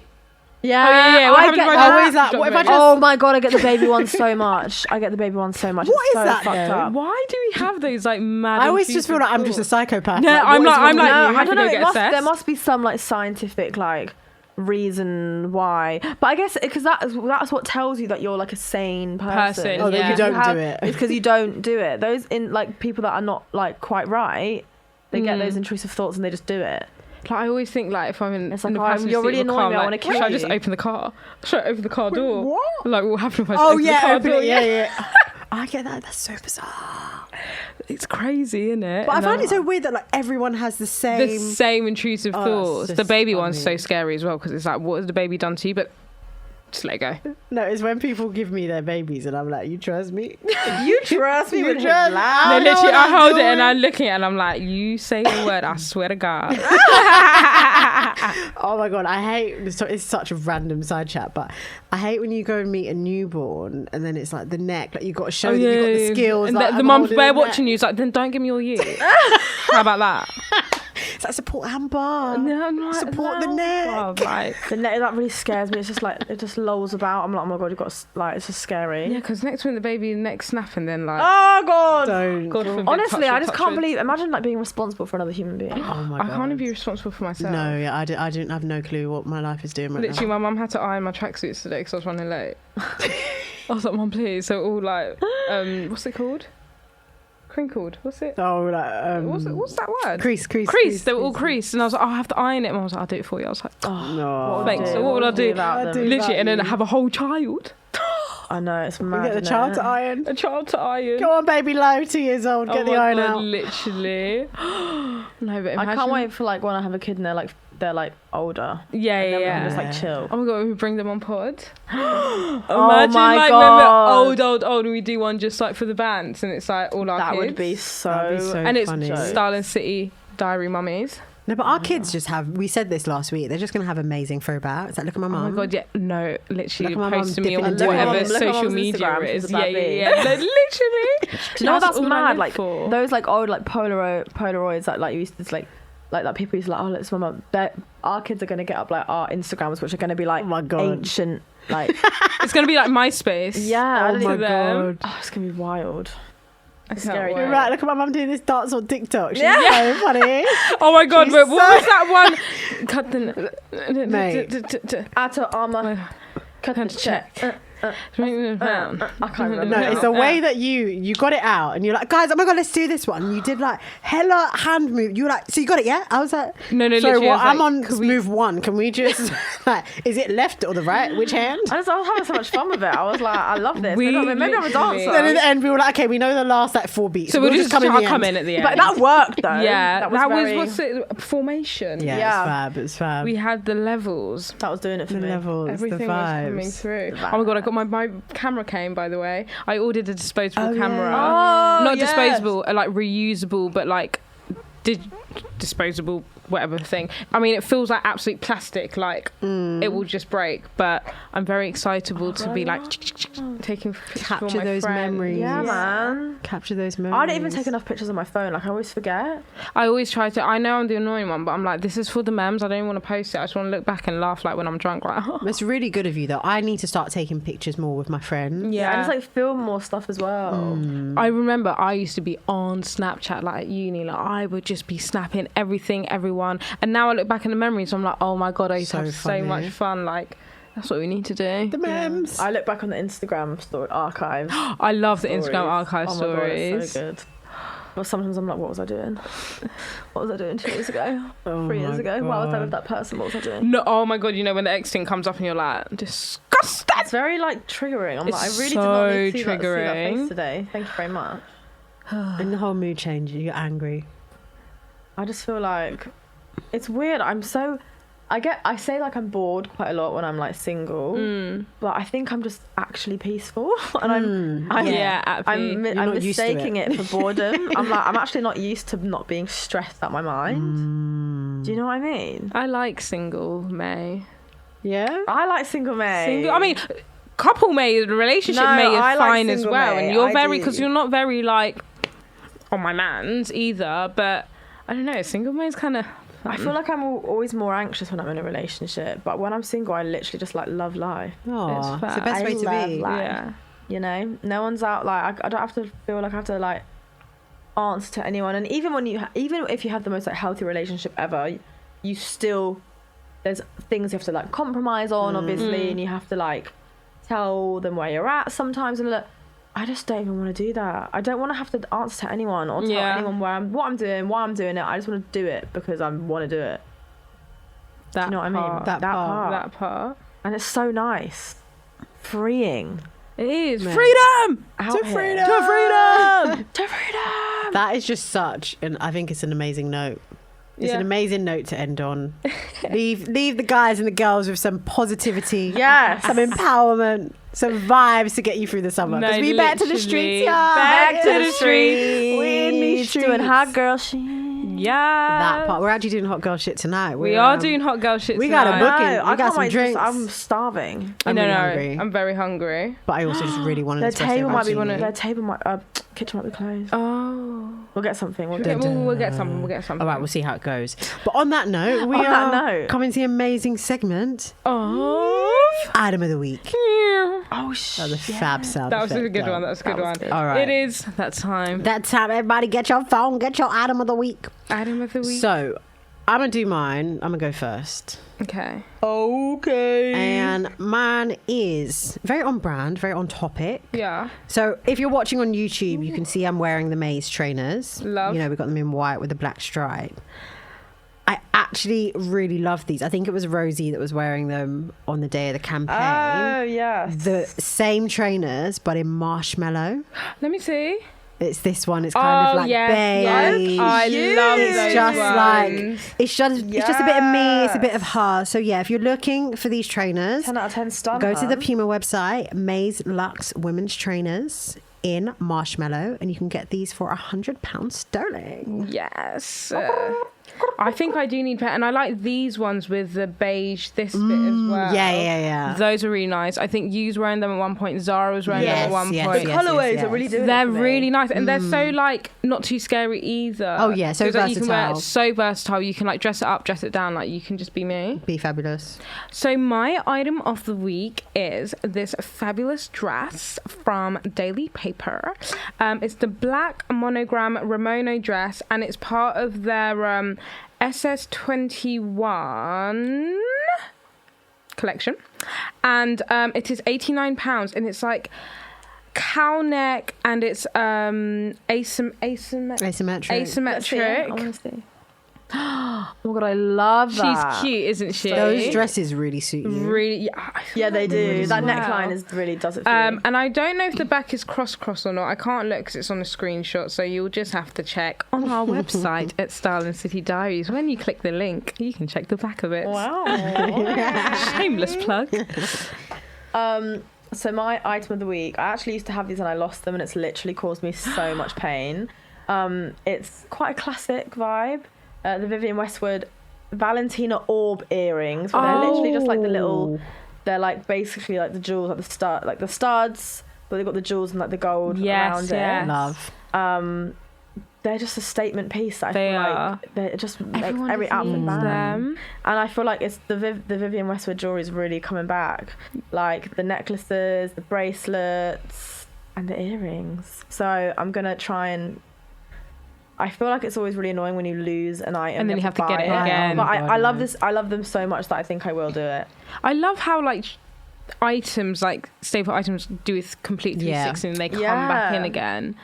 Speaker 3: Yeah,
Speaker 2: What
Speaker 3: I
Speaker 2: happened
Speaker 3: get
Speaker 2: if I
Speaker 3: that.
Speaker 2: just
Speaker 1: What
Speaker 2: drop
Speaker 1: if I
Speaker 2: it?
Speaker 1: just-
Speaker 3: Oh my God, I get the baby one so much. I get the baby one so much.
Speaker 1: What
Speaker 3: It's
Speaker 1: is
Speaker 3: so
Speaker 1: that,
Speaker 3: fucked
Speaker 1: though?
Speaker 3: up.
Speaker 2: Why do we have those like mad?
Speaker 1: I always just feel like I'm just a psychopath.
Speaker 2: Yeah, I'm
Speaker 1: what is
Speaker 2: like- I'm
Speaker 1: wrong
Speaker 2: like-
Speaker 1: with
Speaker 2: you
Speaker 1: you?
Speaker 2: have to go get assessed.
Speaker 3: There must be some like scientific like reason why, but I guess because that's what tells you that you're like a sane person.
Speaker 1: Oh, that you don't do it.
Speaker 3: It's because you don't do it. Those in like people that are not like quite right, they get those intrusive thoughts and they just do it.
Speaker 2: Like, I always think like if I'm in,
Speaker 3: It's
Speaker 2: in
Speaker 3: like,
Speaker 2: the
Speaker 3: oh,
Speaker 2: passenger
Speaker 3: you're
Speaker 2: seat
Speaker 3: really
Speaker 2: of a car,
Speaker 3: annoying me, I
Speaker 2: I'm
Speaker 3: wanna
Speaker 2: like,
Speaker 3: kill
Speaker 2: should I
Speaker 3: you.
Speaker 2: just open the car? Should I open the car door?
Speaker 1: what?
Speaker 2: Like, what will happen if I just
Speaker 1: Oh
Speaker 2: open the
Speaker 1: yeah,
Speaker 2: car
Speaker 1: open
Speaker 2: door?
Speaker 1: it. Yeah. I get that. That's so bizarre.
Speaker 2: It's crazy, isn't it?
Speaker 1: But I find it so weird that like everyone has the same
Speaker 2: intrusive
Speaker 1: Oh,
Speaker 2: thoughts.
Speaker 1: that's
Speaker 2: The
Speaker 1: just
Speaker 2: baby one's so
Speaker 1: funny.
Speaker 2: scary as well because it's like, what has the baby done to you? But just let it go.
Speaker 1: No, it's when people give me their babies and I'm like, you trust me?
Speaker 3: You trust me with his
Speaker 1: trust-
Speaker 3: loud.
Speaker 2: No,
Speaker 1: I know
Speaker 2: literally,
Speaker 1: what
Speaker 2: I
Speaker 1: I'm
Speaker 2: hold it
Speaker 1: doing.
Speaker 2: and I'm looking at it and I'm like, you say a word, I swear to God.
Speaker 1: Oh my God, I hate, it's such a random side chat, but I hate when you go and meet a newborn and then it's like the neck, like you've got to show that you've got the skills.
Speaker 2: And
Speaker 1: like,
Speaker 2: the
Speaker 1: I'm
Speaker 2: mum's
Speaker 1: holding
Speaker 2: bare
Speaker 1: the neck.
Speaker 2: watching you. It's like, then don't give me all you. How about that?
Speaker 1: It's like support hand bar.
Speaker 2: No, I'm like,
Speaker 1: Support the
Speaker 2: no.
Speaker 1: neck.
Speaker 2: Oh, like,
Speaker 3: The neck that really scares me. It's just like it just lolls about. I'm like, oh my God, you got like it's just scary.
Speaker 2: yeah, because next when the baby neck snapping, then like,
Speaker 3: Oh God.
Speaker 1: Don't.
Speaker 2: God forbid,
Speaker 3: Honestly, I
Speaker 2: touch
Speaker 3: just
Speaker 2: wood,
Speaker 3: can't
Speaker 2: touch wood.
Speaker 3: believe. Imagine like being responsible for another human being.
Speaker 1: Oh my
Speaker 2: I
Speaker 1: God.
Speaker 2: can't even be responsible for myself.
Speaker 1: No, yeah, I didn't have no clue what my life is doing right
Speaker 2: Literally,
Speaker 1: now.
Speaker 2: my mum had to iron my tracksuits today because I was running late. I was like, Mum, please. So all like, what's it called? Crinkled. What's it?
Speaker 1: Oh, like,
Speaker 2: What's that word?
Speaker 1: crease.
Speaker 2: They were all creased, and I was like, oh, I have to iron it. And I was like, I'll do it for you. I was like, oh,
Speaker 1: No.
Speaker 2: thanks. So what would I do?
Speaker 3: without them?
Speaker 2: Literally, and then have a whole child.
Speaker 3: I know it's
Speaker 1: We
Speaker 3: mad.
Speaker 1: get the
Speaker 3: isn't
Speaker 1: child
Speaker 3: it?
Speaker 1: to iron.
Speaker 2: A child to iron.
Speaker 1: Go on, baby low, 2 years old. Get
Speaker 2: oh
Speaker 1: the
Speaker 2: my
Speaker 1: iron
Speaker 2: God,
Speaker 1: out.
Speaker 2: literally. No, but imagine.
Speaker 3: I can't wait for like when I have a kid and they're like older.
Speaker 2: Yeah,
Speaker 3: And then we
Speaker 2: yeah,
Speaker 3: can
Speaker 2: yeah.
Speaker 3: just like chill.
Speaker 2: Oh my God, we bring them on pod. Imagine
Speaker 3: my
Speaker 2: like
Speaker 3: God.
Speaker 2: when we're old, and we do one just like for the bands, and it's like all our
Speaker 3: That
Speaker 2: kids.
Speaker 3: would be so.
Speaker 1: That'd be so
Speaker 2: And it's
Speaker 1: funny.
Speaker 2: Style City Diary mummies.
Speaker 1: No, but our kids just have, we said this last week, they're just going to have amazing throwbacks. It's like, look at my
Speaker 2: Oh
Speaker 1: mum.
Speaker 2: my God, yeah, no, literally
Speaker 1: Look at my mum
Speaker 2: post to me
Speaker 1: dipping
Speaker 2: on
Speaker 1: into it.
Speaker 2: whatever
Speaker 3: Look at
Speaker 2: social
Speaker 3: mum's
Speaker 2: media
Speaker 3: Instagram,
Speaker 2: it
Speaker 3: she's
Speaker 2: is.
Speaker 3: a
Speaker 2: Yeah,
Speaker 3: bad
Speaker 2: yeah,
Speaker 3: bee.
Speaker 2: yeah. Like, literally.
Speaker 3: Do you know that's
Speaker 2: all I
Speaker 3: mad?
Speaker 2: live
Speaker 3: Like
Speaker 2: for.
Speaker 3: those like old like Polaroids that like you used to like that people used to like, oh, let's my mum. Our kids are gonna get up like our Instagrams, which are gonna be like
Speaker 1: Oh my God.
Speaker 3: ancient like
Speaker 2: It's gonna be like MySpace.
Speaker 3: yeah. I
Speaker 1: Oh
Speaker 3: don't
Speaker 1: my
Speaker 3: even-
Speaker 1: God.
Speaker 3: Oh, it's gonna be wild.
Speaker 2: I can't
Speaker 3: scary.
Speaker 2: wait.
Speaker 1: You're right, look at my mum doing this dance on TikTok. She's
Speaker 3: Yeah.
Speaker 1: so funny.
Speaker 2: Oh my God,
Speaker 1: She's
Speaker 2: but what
Speaker 1: so-
Speaker 2: was that one? Cut the
Speaker 1: Mate.
Speaker 3: Outer armor. Cut the check. I can't remember.
Speaker 1: No, it's the way that you got it out and you're like, guys, oh my God, let's do this one. You did like hella hand move. You were like, so you got it, yeah? I was like,
Speaker 2: No,
Speaker 1: sorry,
Speaker 2: literally, I
Speaker 1: well,
Speaker 2: was
Speaker 1: I'm
Speaker 2: like,
Speaker 1: on
Speaker 2: could we-
Speaker 1: move one. Can we just, like, is it left or the right? Which hand?
Speaker 3: I was having so much fun with it. I was like, I love this.
Speaker 2: We
Speaker 3: Maybe I'm a
Speaker 2: literally-
Speaker 3: dancer.
Speaker 1: Then in the end, we were like, okay, we know the last like 4 beats.
Speaker 2: So we'll just come in,
Speaker 1: the
Speaker 2: come
Speaker 1: end.
Speaker 2: in at the end.
Speaker 3: But that worked though.
Speaker 2: yeah,
Speaker 3: was very-
Speaker 2: what's it? Formation.
Speaker 1: Yeah,
Speaker 3: Yeah.
Speaker 1: it's fab.
Speaker 2: We had the levels.
Speaker 3: That was doing it for
Speaker 1: The
Speaker 3: me.
Speaker 1: levels,
Speaker 2: Everything
Speaker 1: the
Speaker 2: was
Speaker 1: vibes.
Speaker 2: coming through.
Speaker 3: The
Speaker 2: Oh my God, I got my camera came, by the way. I ordered a disposable
Speaker 1: Oh, yeah.
Speaker 2: camera.
Speaker 3: Oh,
Speaker 2: Not
Speaker 3: yes.
Speaker 2: disposable, like reusable, but like disposable, whatever thing. I mean, it feels like absolute plastic, like it will just break. But I'm very excitable to be like taking pictures for
Speaker 1: Capture
Speaker 2: my
Speaker 1: those
Speaker 2: friends.
Speaker 1: memories.
Speaker 3: Yeah, man.
Speaker 1: Capture those memories.
Speaker 3: I don't even take enough pictures on my phone. Like I always forget.
Speaker 2: I always try to. I know I'm the annoying one, but I'm like, this is for the memes. I don't even want to post it. I just want to look back and laugh like when I'm drunk. Like,
Speaker 1: It's really good of you, though. I need to start taking pictures more with my friends.
Speaker 2: yeah.
Speaker 3: And it's like film more stuff as well.
Speaker 2: I remember I used to be on Snapchat like at uni, like I would just be snapping everything, everyone. And now I look back in the memories, I'm like, oh my God, I used to
Speaker 1: So
Speaker 2: have
Speaker 1: funny.
Speaker 2: so much fun, like That's what we need to do.
Speaker 1: The memes.
Speaker 3: I look back on the Instagram story archive.
Speaker 2: I love the Instagram archive
Speaker 3: oh
Speaker 2: stories.
Speaker 3: My God, it's so good. But sometimes I'm like, what was I doing? What was I doing 2 years ago? 3 years ago? Why was I with that person? What was I doing?
Speaker 2: No, oh my God, you know when the X thing comes up and you're like, disgusting.
Speaker 3: It's very like triggering. I'm
Speaker 2: It's
Speaker 3: like, I really
Speaker 2: so
Speaker 3: did not need to see that
Speaker 2: triggering.
Speaker 3: face today. Thank you very much.
Speaker 1: And the whole mood changes. You're angry.
Speaker 3: I just feel like it's weird. I say like I'm bored quite a lot when I'm like single, but I think I'm just actually peaceful, and I'm mistaking it for boredom. I'm actually not used to not being stressed out my mind. Do you know what I mean?
Speaker 2: I like single May.
Speaker 1: Yeah.
Speaker 3: I like single May.
Speaker 2: I mean, couple May, relationship
Speaker 3: No,
Speaker 2: May is
Speaker 3: I like
Speaker 2: fine as
Speaker 3: single
Speaker 2: well,
Speaker 3: May.
Speaker 2: and you're
Speaker 3: I
Speaker 2: very
Speaker 3: do.
Speaker 2: because you're not very like on my man's either, but I don't know. Single May is kind of.
Speaker 3: I feel like I'm always more anxious when I'm in a relationship, but when I'm single, I literally just like love life.
Speaker 1: Oh, it's the
Speaker 2: fair.
Speaker 1: best
Speaker 3: I
Speaker 1: way to
Speaker 3: love
Speaker 1: be.
Speaker 3: life.
Speaker 2: Yeah.
Speaker 3: You know, no one's out like I don't have to feel like I have to like answer to anyone. And even even if you have the most like healthy relationship ever, you still there's things you have to like compromise on, obviously, and you have to like tell them where you're at sometimes. And look, I just don't even want to do that. I don't want to have to answer to anyone or tell anyone what I'm doing, why I'm doing it. I just want to do it because I want to do it. Do you know what I mean?
Speaker 1: That
Speaker 2: part.
Speaker 3: And it's so nice, freeing.
Speaker 2: It is
Speaker 1: Man.
Speaker 2: freedom.
Speaker 3: Out
Speaker 1: To
Speaker 3: here.
Speaker 1: freedom.
Speaker 2: To freedom.
Speaker 3: To freedom.
Speaker 1: That is just such, and I think it's an amazing note. It's an amazing note to end on. leave the guys and the girls with some positivity,
Speaker 3: Yes.
Speaker 1: some empowerment, some vibes to get you through the summer. Because we back to the streets, y'all.
Speaker 2: Back to the streets.
Speaker 1: We in these streets.
Speaker 3: Doing hot girl shit.
Speaker 2: Yeah.
Speaker 1: That part. We're actually doing hot girl shit tonight.
Speaker 2: We are doing hot girl shit
Speaker 1: we got a
Speaker 2: tonight.
Speaker 1: booking.
Speaker 3: I
Speaker 1: We got
Speaker 3: can't
Speaker 1: some
Speaker 3: wait.
Speaker 1: drinks.
Speaker 3: I'm starving.
Speaker 1: I'm really hungry.
Speaker 2: I'm very hungry.
Speaker 1: But I also just really wanted
Speaker 3: Their
Speaker 1: to
Speaker 3: table might be
Speaker 1: martini.
Speaker 3: their table might kitchen might be closed.
Speaker 2: Oh.
Speaker 3: We'll get something. We'll
Speaker 2: Okay,
Speaker 3: get
Speaker 2: we'll get something. We'll get something.
Speaker 1: All right, we'll see how it goes. But on that note, we
Speaker 3: On
Speaker 1: are
Speaker 3: that note.
Speaker 1: coming to the amazing segment,
Speaker 2: Oh.
Speaker 1: Item of the Week.
Speaker 3: Oh
Speaker 1: That was a fab sound
Speaker 2: That was a
Speaker 1: effect,
Speaker 2: good
Speaker 1: though.
Speaker 2: one. That was a good one.
Speaker 1: All right.
Speaker 2: It is that time.
Speaker 1: That time, everybody get your phone, get your Item of the Week.
Speaker 2: Item of the week.
Speaker 1: So, I'm going to do mine. I'm going to go first.
Speaker 2: Okay.
Speaker 3: Okay.
Speaker 1: And mine is very on brand, very on topic.
Speaker 2: Yeah.
Speaker 1: So if you're watching on YouTube, you can see I'm wearing the Mayze trainers.
Speaker 2: Love.
Speaker 1: You know, we got them in white with a black stripe. I actually really love these. I think it was Rosie that was wearing them on the day of the campaign.
Speaker 3: Oh yes.
Speaker 1: The same trainers, but in marshmallow.
Speaker 2: Let me see.
Speaker 1: It's this one. It's kind of like beige.
Speaker 2: I love
Speaker 1: It's
Speaker 2: those
Speaker 1: just
Speaker 2: ones.
Speaker 1: like it's just a bit of me. It's a bit of
Speaker 3: Yes.
Speaker 1: her. So yeah, if you're looking for these trainers,
Speaker 3: 10 out of 10 stun.
Speaker 1: go to the Puma website, Mayze Luxe Women's Trainers in marshmallow, and you can get these for £100 sterling.
Speaker 2: Yes. I think I do need pet, and I like these ones with the beige this bit as well.
Speaker 1: Yeah.
Speaker 2: Those are really nice. I think you was wearing them at one point. Zara was wearing them at one
Speaker 1: yes,
Speaker 2: point.
Speaker 3: The
Speaker 1: yes,
Speaker 3: colourways
Speaker 1: yes.
Speaker 3: are really doing it
Speaker 2: They're
Speaker 3: for me.
Speaker 2: really nice, and they're so like not too scary either.
Speaker 1: Oh, yeah, so
Speaker 2: 'Cause, like, you can wear it
Speaker 1: versatile.
Speaker 2: so versatile. You can like dress it up, dress it down. Like you can just be me.
Speaker 1: Be fabulous.
Speaker 2: So my item of the week is this fabulous dress from Daily Paper. It's the black monogram Ramono dress, and it's part of their SS21 collection, and it is £89, and it's like cow neck, and it's
Speaker 1: Asymmetric.
Speaker 3: Let's see it. I
Speaker 2: asymmetric.
Speaker 3: want to see. Oh my god, I love that.
Speaker 2: She's cute, isn't she?
Speaker 1: Those dresses really suit you.
Speaker 2: Really, yeah, I feel
Speaker 3: Yeah, they
Speaker 2: like
Speaker 3: do.
Speaker 2: really
Speaker 3: That
Speaker 2: well.
Speaker 3: neckline really does it for you.
Speaker 2: And I don't know if the back is cross or not. I can't look because it's on a screenshot, so you'll just have to check on our website at Style City Diaries. When you click the link, you can check the back of it.
Speaker 3: Wow.
Speaker 2: Shameless plug.
Speaker 3: So my item of the week, I actually used to have these and I lost them, and it's literally caused me so much pain. It's quite a classic vibe. The Vivian Westwood Valentina orb earrings, where they're literally just like the little. They're like basically like the jewels, like the studs, but they've got the jewels and like the gold around
Speaker 2: yes.
Speaker 3: it.
Speaker 1: Love.
Speaker 3: They're just a statement piece that I
Speaker 2: They
Speaker 3: feel
Speaker 2: are.
Speaker 3: like they just make
Speaker 2: Everyone
Speaker 3: every
Speaker 2: just
Speaker 3: outfit
Speaker 2: needs
Speaker 3: bang.
Speaker 2: them.
Speaker 3: And I feel like it's the Vivian Westwood jewelry is really coming back, like the necklaces, the bracelets, and the earrings. So I'm gonna try and I feel like it's always really annoying when you lose an item
Speaker 2: And then you have to
Speaker 3: buy
Speaker 2: get it again.
Speaker 3: But I love
Speaker 1: no.
Speaker 3: this. I love them so much that I think I will do it.
Speaker 2: I love how like items, like staple items, do a complete 360 and they come back in again.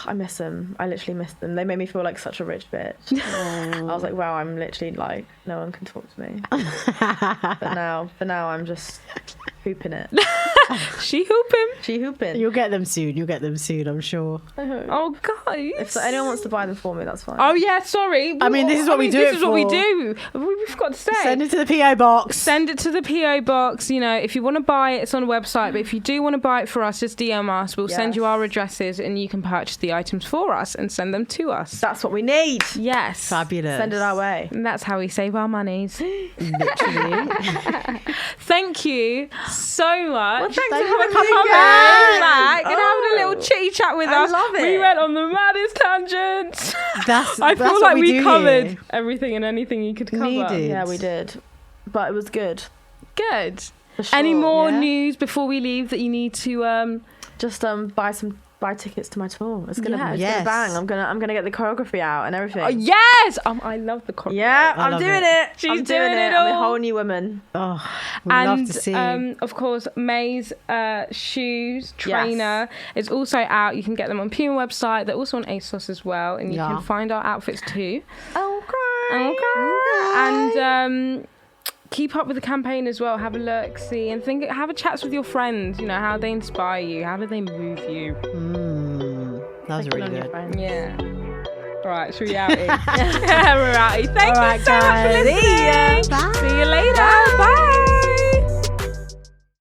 Speaker 3: I miss them. I literally miss them. They made me feel like such a rich bitch. I was like, wow, I'm literally like, no one can talk to me. but now I'm just hooping it.
Speaker 2: She hooping.
Speaker 3: She hooping.
Speaker 1: You'll get them soon, I'm sure.
Speaker 2: Oh, guys.
Speaker 3: If anyone wants to buy them for me, that's fine.
Speaker 2: Oh, yeah, sorry.
Speaker 1: I mean, this is what we do
Speaker 2: This
Speaker 1: it
Speaker 2: is what we
Speaker 1: for.
Speaker 2: do. We forgot to say.
Speaker 1: Send it to the PO box.
Speaker 2: Send it to the PO box. You know, if you want to buy it, it's on a website. But if you do want to buy it for us, just DM us. We'll send you our addresses and you can purchase the items for us and send them to us.
Speaker 3: That's what we need.
Speaker 2: Yes.
Speaker 1: Fabulous.
Speaker 3: Send it our way.
Speaker 2: And that's how we save our monies.
Speaker 1: Literally.
Speaker 2: Thank you so much.
Speaker 3: Well, thanks
Speaker 1: Thank
Speaker 3: for
Speaker 1: you
Speaker 3: having
Speaker 1: for
Speaker 3: me
Speaker 1: coming
Speaker 3: again.
Speaker 2: back and having a little chitty chat with
Speaker 3: I
Speaker 2: us.
Speaker 3: love it.
Speaker 2: We went on the maddest tangents.
Speaker 1: That's
Speaker 2: I feel
Speaker 1: what
Speaker 2: like we
Speaker 1: do
Speaker 2: covered
Speaker 1: here.
Speaker 2: everything and anything you could cover.
Speaker 1: Needed.
Speaker 3: Yeah, we did. But it was good.
Speaker 2: Good.
Speaker 3: For sure.
Speaker 2: Any more
Speaker 1: Yeah.
Speaker 2: news before we leave that you need to
Speaker 3: Just buy tickets to my tour. It's gonna
Speaker 1: Yes.
Speaker 3: bang. I'm gonna get the choreography out and everything.
Speaker 2: Oh yes! I love the choreography.
Speaker 3: Yeah,
Speaker 1: I
Speaker 3: I'm
Speaker 1: love
Speaker 3: doing
Speaker 1: it.
Speaker 3: it.
Speaker 2: She's
Speaker 3: I'm doing
Speaker 2: doing it
Speaker 3: I'm a
Speaker 2: all.
Speaker 3: whole new woman.
Speaker 1: Oh, we'd love to see.
Speaker 2: Of course, Mayze shoes trainer is also out. You can get them on Puma website. They're also on ASOS as well, and you can find our outfits too.
Speaker 3: Okay.
Speaker 2: And keep up with the campaign as well. Have a look, see, and have a chats with your friends. You know how they inspire you. How do they move you?
Speaker 1: That was really good.
Speaker 2: Yeah. All right, should we outie? We're outie. Thank
Speaker 1: All
Speaker 2: you
Speaker 1: right,
Speaker 2: so much for
Speaker 1: guys.
Speaker 2: listening.
Speaker 1: Bye.
Speaker 2: See you later. Bye.